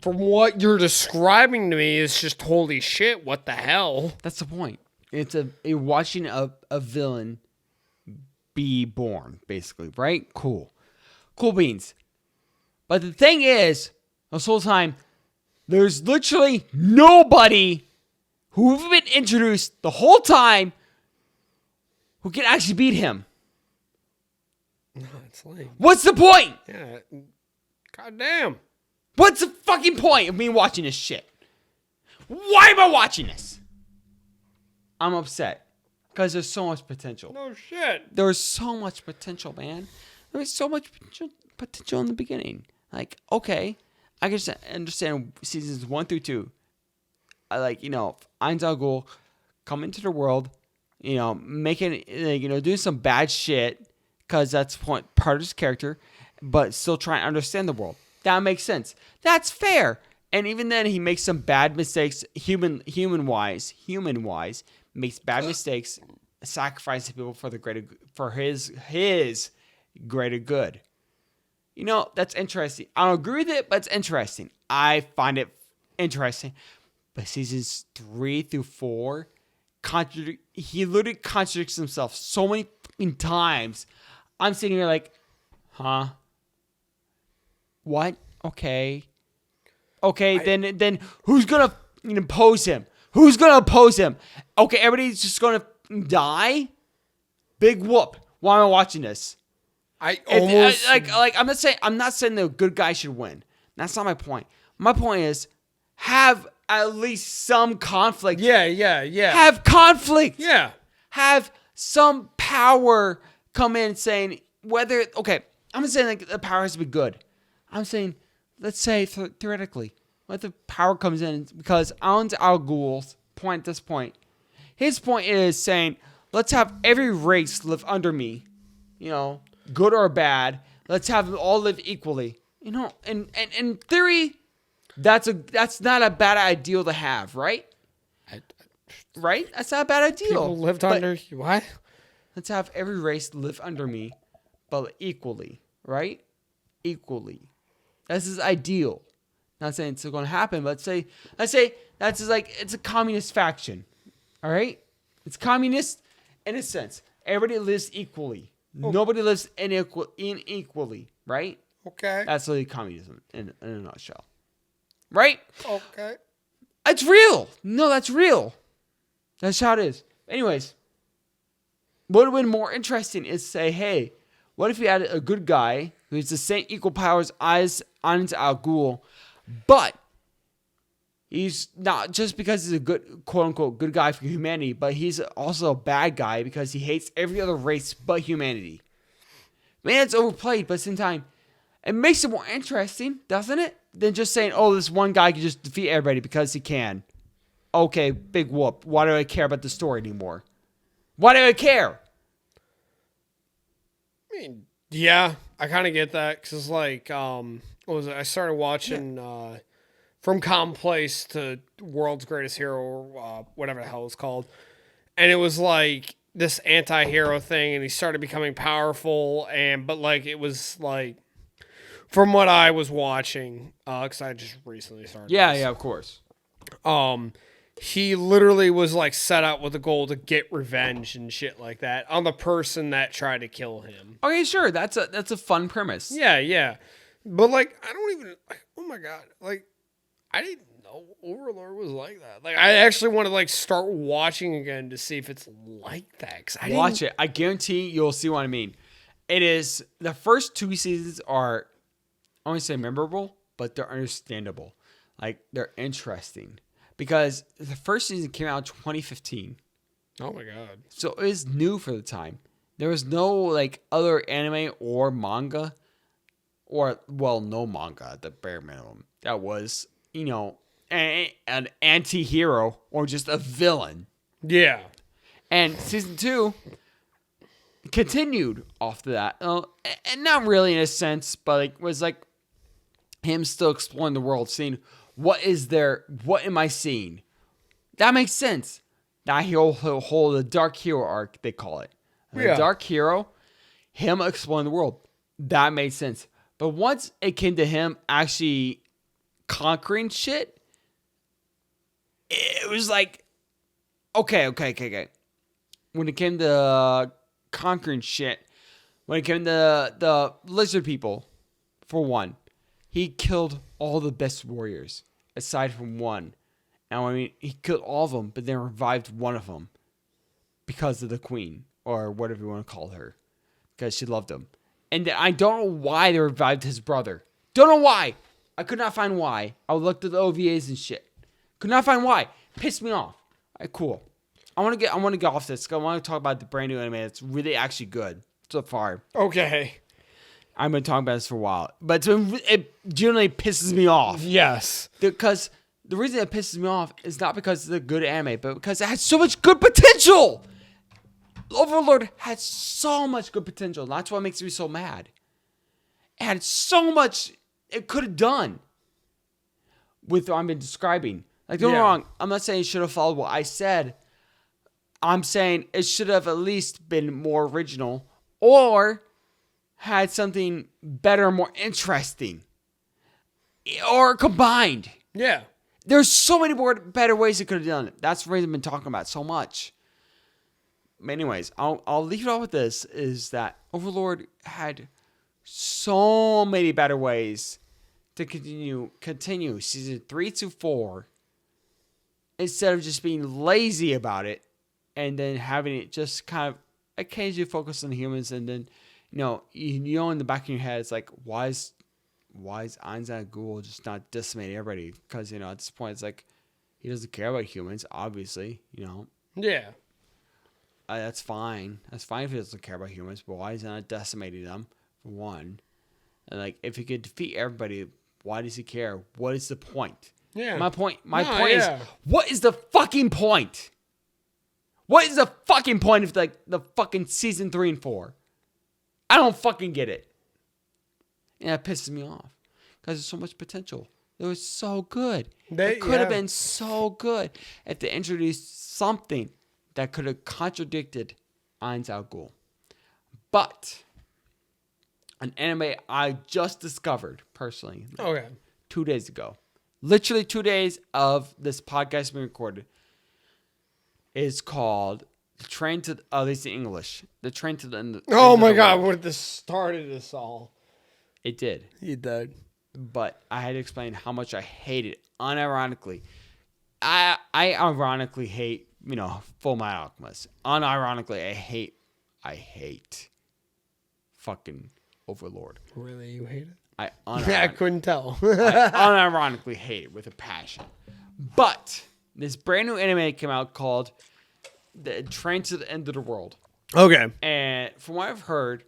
From what you're describing to me, it's just holy shit. What the hell? That's the point. You're watching a villain be born, basically, right? Cool beans. But the thing is, this whole time, there's literally nobody who've been introduced the whole time who can actually beat him. No, it's lame. What's the point? Yeah. God damn. What's the fucking point of me watching this shit? Why am I watching this? I'm upset. Because there's so much potential. No shit. There was so much potential, man. There was so much potential in the beginning. Like, okay, I can just understand seasons 1 through 2. I like, Ainz Al Ghul come into the world, making, doing some bad shit because that's part of his character, but still trying to understand the world. That makes sense. That's fair. And even then, he makes some bad mistakes, human-wise, makes bad mistakes, sacrificing people for his greater good. That's interesting. I don't agree with it, but it's interesting. I find it interesting. But seasons 3 through 4, he literally contradicts himself so many fucking times. I'm sitting here like, huh? What? Okay. Then who's gonna oppose him? Who's gonna oppose him? Okay, everybody's just gonna die. Big whoop. Why am I watching this? I'm not saying the good guy should win. That's not my point. My point is have at least some conflict. Yeah. Have conflict. Yeah. Have some power come in saying whether I'm not saying like the power has to be good. I'm saying, let's say theoretically, what the power comes in because Ainz Al Ghul's point at this point, his point is saying, let's have every race live under me, good or bad. Let's have them all live equally, And in theory, that's not a bad ideal to have, right? Right? That's not a bad ideal. People lived under what? Let's have every race live under me, but equally, right? Equally. That's his ideal. Not saying it's going to happen, but let's say that's just like it's a communist faction. All right? It's communist in a sense. Everybody lives equally. Oh. Nobody lives unequally, right? Okay. That's really communism in a nutshell. Right? Okay. It's real. No, that's real. That's how it is. Anyways, what would have been more interesting is say, hey, what if we had a good guy who's the same equal powers as Ainz Al Ghul, but he's not just because he's a good, quote unquote, good guy for humanity, but he's also a bad guy because he hates every other race but humanity. Man, it's overplayed, but at the same time, it makes it more interesting, doesn't it? Than just saying, oh, this one guy can just defeat everybody because he can. Okay, big whoop. Why do I care about the story anymore? Why do I care? I mean, yeah, I kind of get that because, like, what was it? I started watching From Commonplace to World's Greatest Hero, or whatever the hell it's called, and it was like this anti-hero thing, and he started becoming powerful, but like it was like from what I was watching, because I just recently started. Yeah, of course. He literally was like set out with a goal to get revenge and shit like that on the person that tried to kill him. Okay, sure. That's a fun premise. Yeah. But like, I don't even. Oh my god! Like, I didn't know Overlord was like that. Like, I actually want to like start watching again to see if it's like that. 'Cause Watch it. I guarantee you'll see what I mean. It is the first 2 seasons are, I won't say memorable, but they're understandable. Like they're interesting. Because the first season came out in 2015. Oh my god. So it was new for the time. There was no like other anime or manga no manga at the bare minimum. That was, an anti-hero or just a villain. Yeah. And season 2 continued off of that. And not really in a sense, but was like him still exploring the world, seeing what is there, what am I seeing? That makes sense. That whole the Dark Hero arc, they call it. The Dark Hero, him exploring the world. That made sense. But once it came to him actually conquering shit, it was like, okay. When it came to conquering shit, when it came to the lizard people, for one, he killed all the best warriors, aside from one. Now, I mean, he killed all of them, but then revived one of them because of the queen, or whatever you want to call her, because she loved him. And I don't know why they revived his brother. Don't know why. I could not find why. I looked at the OVAs and shit. Could not find why. Pissed me off. All right, cool. I want to get off this. I want to talk about the brand new anime. It's really actually good so far. Okay. I've been talking about this for a while, but it generally pisses me off. Yes. Because the reason it pisses me off is not because it's a good anime, but because it has so much good potential. Overlord had so much good potential. That's what makes me so mad. It had so much it could have done with what I've been describing. Like, don't get me wrong. I'm not saying it should have followed what I said. I'm saying it should have at least been more original or had something better, more interesting, or combined. Yeah. There's so many more better ways it could have done it. That's the reason I've been talking about it so much. Anyways, I'll leave it off with this, is that Overlord had so many better ways to continue season 3 to 4 instead of just being lazy about it and then having it just kind of occasionally focus on humans, and then you know in the back of your head it's like, why is Einstein Ghoul just not decimating everybody? Because at this point it's like he doesn't care about humans, obviously. Yeah. That's fine. That's fine if he doesn't care about humans, but why is he not decimating them, for one? And like, if he could defeat everybody, why does he care? What is the point? Yeah. My point is, what is the fucking point? What is the fucking point of the fucking season 3 and 4? I don't fucking get it. And that pisses me off. Because there's so much potential. It was so good. It could have been so good if they introduced something that could have contradicted Einstein Ghoul. But an anime I just discovered personally. Okay. 2 days ago. Literally 2 days of this podcast being recorded. Is called The Train to, at least in English, The Train to the End. Oh my God, what this started us all. It did. You did. But I had to explain how much I hate it, unironically. I ironically hate, Full Metal Alchemist. Unironically, I hate fucking Overlord. Really, you hate it? I couldn't tell. I unironically hate it with a passion. But this brand new anime came out called The Train to the End of the World. Okay. And from what I've heard,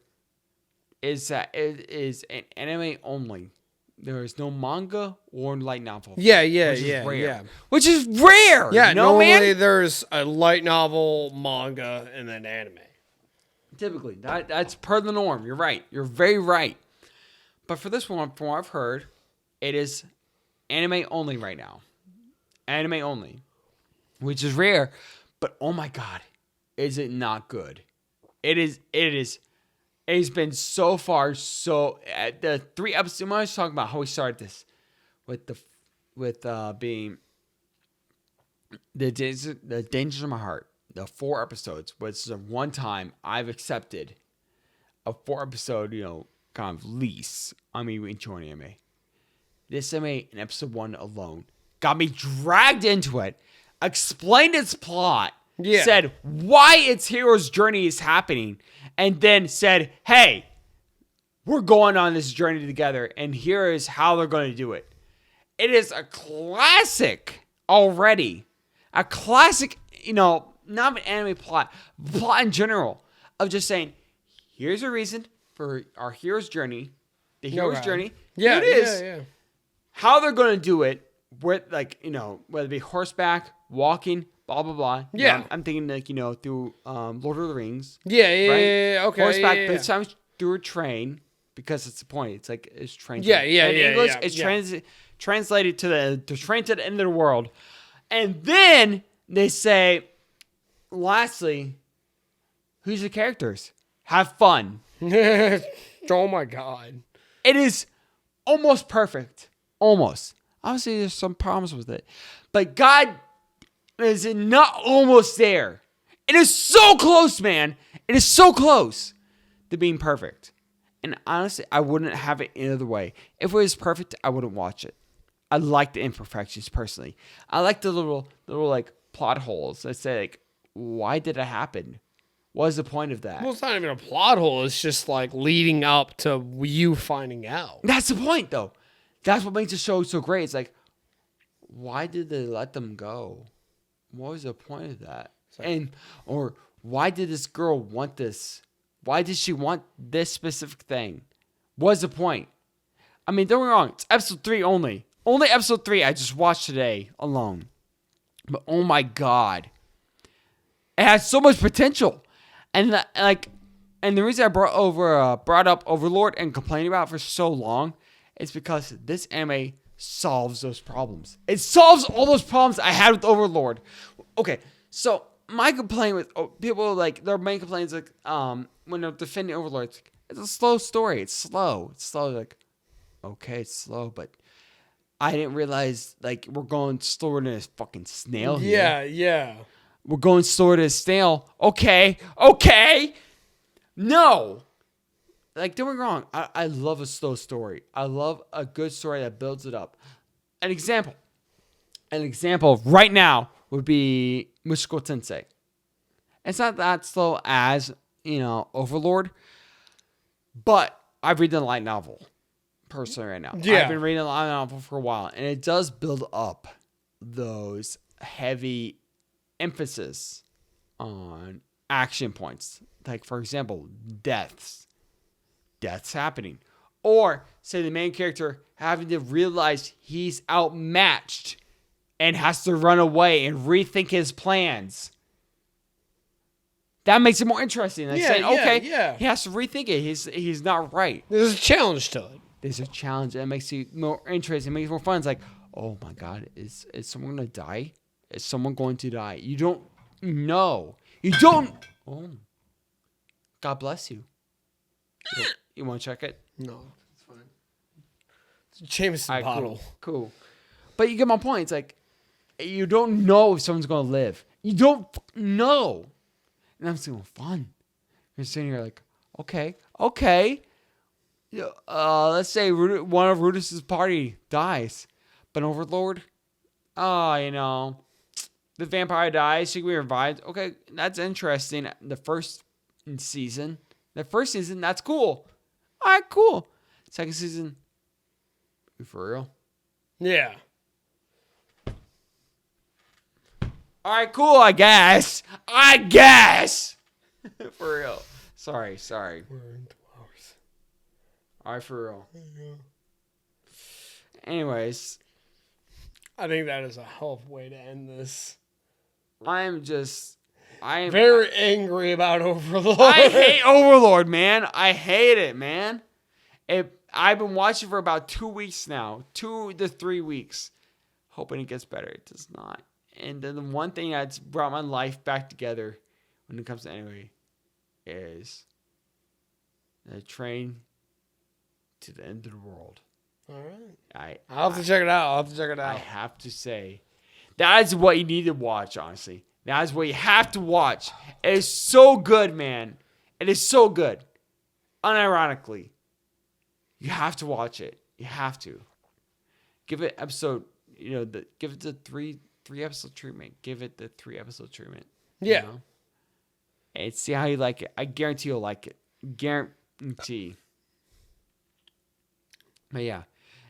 is that it is an anime only. There is no manga or light novel. Yeah. Which is rare. Yeah, normally man? There's a light novel, manga, and then anime. Typically. That's per the norm. You're right. You're very right. But for this one, from what I've heard, it is anime only right now. Anime only. Which is rare. But oh my God. Is it not good? It is. It's been so far the 3 episodes. I was talking about how we started this with being the Dangers of My Heart. The 4 episodes, which is the one time I've accepted a 4 episode, kind of lease on me enjoying anime. This anime in episode 1 alone got me dragged into it, explained its plot. Yeah. Said why its hero's journey is happening, and then said, hey, we're going on this journey together, and here is how they're going to do it. It is a classic already. A classic, not an anime plot in general, of just saying, here's a reason for our hero's journey, the hero's journey. Yeah, here it is. Yeah. How they're going to do it, with whether it be horseback, walking, blah blah blah. Yeah, I'm thinking through Lord of the Rings. Yeah, right? okay. Horseback, yeah. but sometimes through a train, because it's the point. It's like it's trained. Yeah, in English, yeah, it's yeah. translated to train to the end of the world, and then they say, lastly, who's the characters? Have fun. Oh my god. It is almost perfect. Almost. Obviously, there's some problems with it, but God is not almost there. It is so close, man. It is so close to being perfect. And honestly, I wouldn't have it any other way. If it was perfect, I wouldn't watch it. I like the imperfections personally. I like the little like plot holes that say like, why did it happen? What is the point of that? Well, it's not even a plot hole. It's just like leading up to you finding out. That's the point, though. That's what makes the show so great. It's like, why did they let them go? What was the point of that? Or why did this girl want this? Why did she want this specific thing? What's the point? I mean, don't get me wrong. It's episode 3 only. Only episode 3 I just watched today alone. But oh my God. It has so much potential. And the reason I brought up Overlord and complaining about it for so long is because this anime solves those problems. It solves all those problems I had with Overlord. Okay, so my complaint with people, like, their main complaint is like, when they're defending Overlord, it's a slow story. It's slow. Like, okay, it's slow, but I didn't realize, like, we're going slower than a fucking snail here. Yeah. We're going slower than a snail. Okay. No. Like, don't get me wrong. I love a slow story. I love a good story that builds it up. An example right now would be Mushoku Tensei. It's not that slow as, Overlord, but I've read the light novel personally right now. Yeah. I've been reading the light novel for a while, and it does build up those heavy emphasis on action points. Like, for example, deaths happening. Or, say, the main character having to realize he's outmatched and has to run away and rethink his plans. That makes it more interesting. Like saying, okay, he has to rethink it. He's not right. There's a challenge to it. There's a challenge that makes it more interesting. It makes it more fun. It's like, oh my God, is someone going to die? Is someone going to die? You don't know. Oh, God bless you. You want to check it? No, it's fine. It's a Jameson bottle. Cool. But you get my point. It's like, you don't know if someone's going to live. You don't know. And I'm saying, fun. You're sitting here like, okay. Let's say one of Rudis' party dies. But Overlord, the vampire dies. She can be revived. Okay, that's interesting. The first season, that's cool. All right, cool. Second season, you for real? Yeah. All right, cool, I guess. For real. Sorry. We're in 2 hours. All right, for real. Yeah. Anyways. I think that is a hell of a way to end this. I am very angry about Overlord. I hate Overlord, man. I hate it, man. I've been watching for about 2 weeks now. 2 to 3 weeks. Hoping it gets better. It does not. And then the one thing that's brought my life back together when it comes to anime is the train to the end of the world. All right. I'll have to check it out. I have to say, that is what you need to watch, honestly. That is what you have to watch. It is so good, man. It is so good. Unironically. You have to watch it. You have to. Give it episode, give it the three episode treatment. Give it the 3 episode treatment. Yeah. And see how you like it. I guarantee you'll like it. Guarantee. But yeah.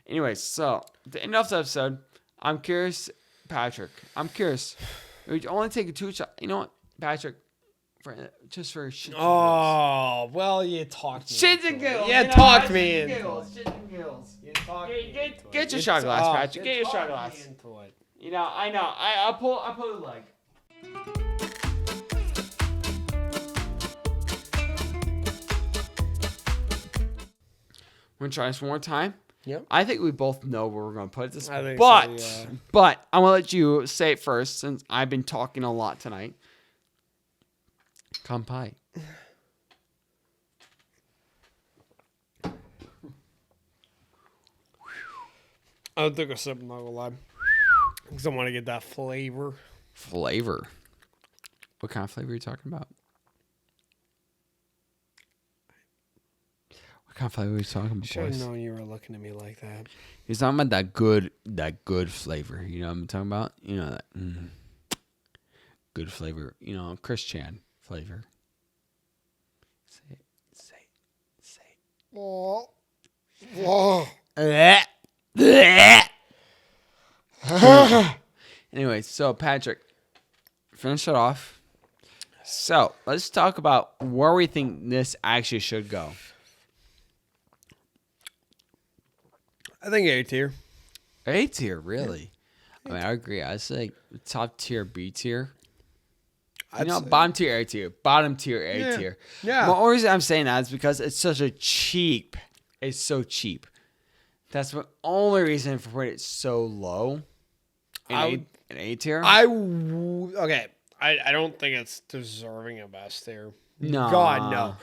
Anyways, so to end off the episode, I'm curious, Patrick. We only take a 2 shot. You know what, Patrick? Just for shits and giggles. Oh, well, you talked me. Shits and giggles. Yeah, talked me into it. Shits and giggles. Get your shot glass, Patrick. Get your shot glass. Into it. I know. I pull the leg. We're gonna try this one more time. Yep. I think we both know where we're gonna put this. I think but so, yeah. but I'm gonna let you say it first since I've been talking a lot tonight. Kampai. I'll take a sip, I'm not gonna lie. Because I want to get that flavor. Flavor. What kind of flavor are you talking about? What kind of flavor are you talking about, Should have boys? known you were looking at me like that. He's talking about that good flavor. You know what I'm talking about? You know that good flavor. You know, Chris Chan flavor. Say it. Say it. Say it. Oh. Oh. Anyway, so Patrick, finish it off. So let's talk about where we think this actually should go. I think A tier. A tier, really? I mean, I agree. I say like top tier, B tier. Bottom tier, A tier. Bottom tier, A tier. Yeah. The only reason I'm saying that is because it's such a cheap. It's so cheap. That's the only reason for putting it so low. In A tier. Okay. I don't think it's deserving of best tier. No. God, no.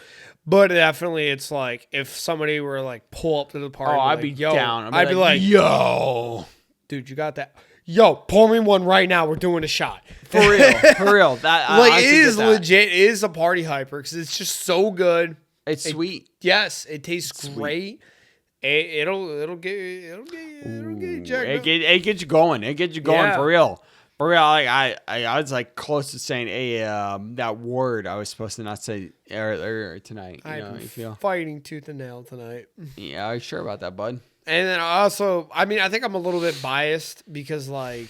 But definitely, it's like if somebody were like pull up to the party. I'd like, be yo, down. I'd be like, yo, dude, you got that? Yo, pour me one right now. We're doing a shot. for real, for real. That I Like it honestly is get that. legit. It is a party hyper because it's just so good. It's sweet. Yes, it tastes Sweet. great. It'll get you jacked up. It gets you going. It gets you going Yeah. for real. For real, like I was like close to saying that word I was supposed to not say earlier tonight. You know, I'm you feel? fighting tooth and nail tonight. Yeah, are you sure about that, bud? And then also, I mean, I think I'm a little bit biased because like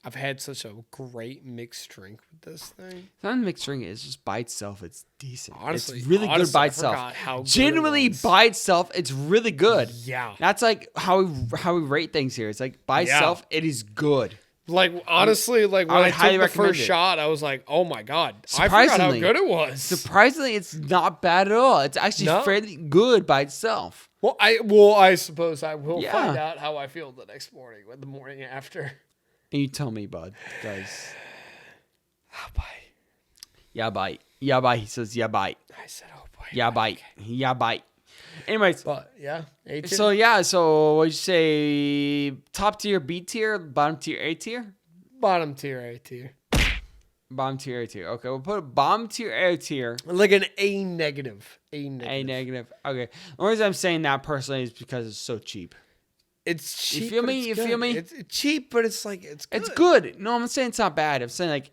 I've had such a great mixed drink with this thing. It's not a mixed drink. It's just by itself. It's decent. Honestly, it's really good by I itself. forgot how good it Genuinely was. by itself, it's really good. Yeah. That's like how we rate things here. It's like by Yeah. itself, it is good. Like honestly, like when I I, would highly took the recommend first it. shot, I was like, "Oh my god!" I forgot how Surprisingly. good it was. Surprisingly, it's not bad at all. It's actually No. fairly good by itself. Well, I suppose I will Yeah. find out how I feel the next morning, or the morning after. And you tell me, bud, guys. Oh boy. Yeah, bite. Yeah, bite. He says, yeah, bite. I said, "Oh boy." Yeah, bite. Yeah, bite. Anyways, But yeah, A tier. so yeah, so what'd you say? Top tier, B tier, bottom tier, A tier? bottom tier, A tier, Bottom tier, A tier. Okay, we'll put bottom tier, A tier, like an A negative, A negative. Okay. The only reason I'm saying that personally is because it's so cheap. It's cheap. You feel but me? it's You good. feel me? It's cheap, but it's like it's good. It's good. No, I'm not saying it's not bad. I'm saying like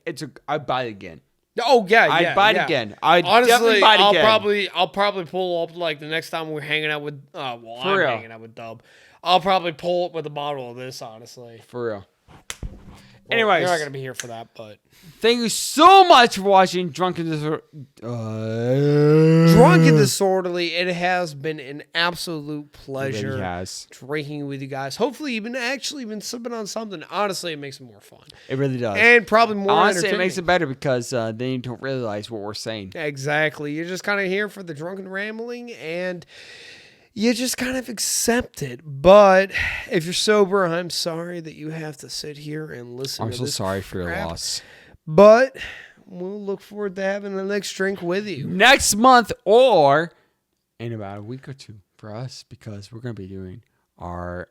I'd buy it again. Oh yeah, I'd yeah, buy it yeah. again. I'd Honestly, definitely buy it again. I'll probably pull up like the next time we're hanging out with. I'm real. hanging out with Dub. I'll probably pull up with a bottle of this. Honestly. For real. Well, Anyways. you're not gonna be here for that, but Thank you so much for watching Drunken Drunk and Disorderly. It has been an absolute pleasure It has. drinking with you guys. Hopefully, you've been actually been sipping on something. Honestly, it makes it more fun It really does. and probably more Honestly, it entertaining. makes it better because then you don't realize what we're saying. Exactly. You're just kind of here for the drunken rambling and you just kind of accept it. But if you're sober, I'm sorry that you have to sit here and listen I'm to so this sorry for your crap. loss. But we'll look forward to having the next drink with you. Next month or in about a week or two for us because we're going to be doing our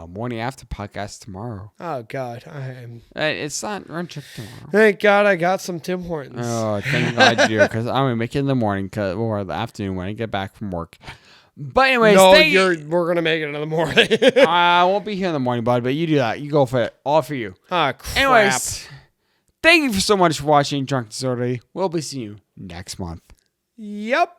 morning after podcast tomorrow. Oh, God. I am. It's not run check tomorrow. Thank God I got some Tim Hortons. Oh, thank God you do because I'm going to make it in the morning or the afternoon when I get back from work. But anyways, no, thank you. we're going to make it in the morning. I won't be here in the morning, bud, but you do that. You go for it. All for you. Ah, crap. Anyways, thank you so much for watching Drunk Disorderly. We'll be seeing you next month. Yep.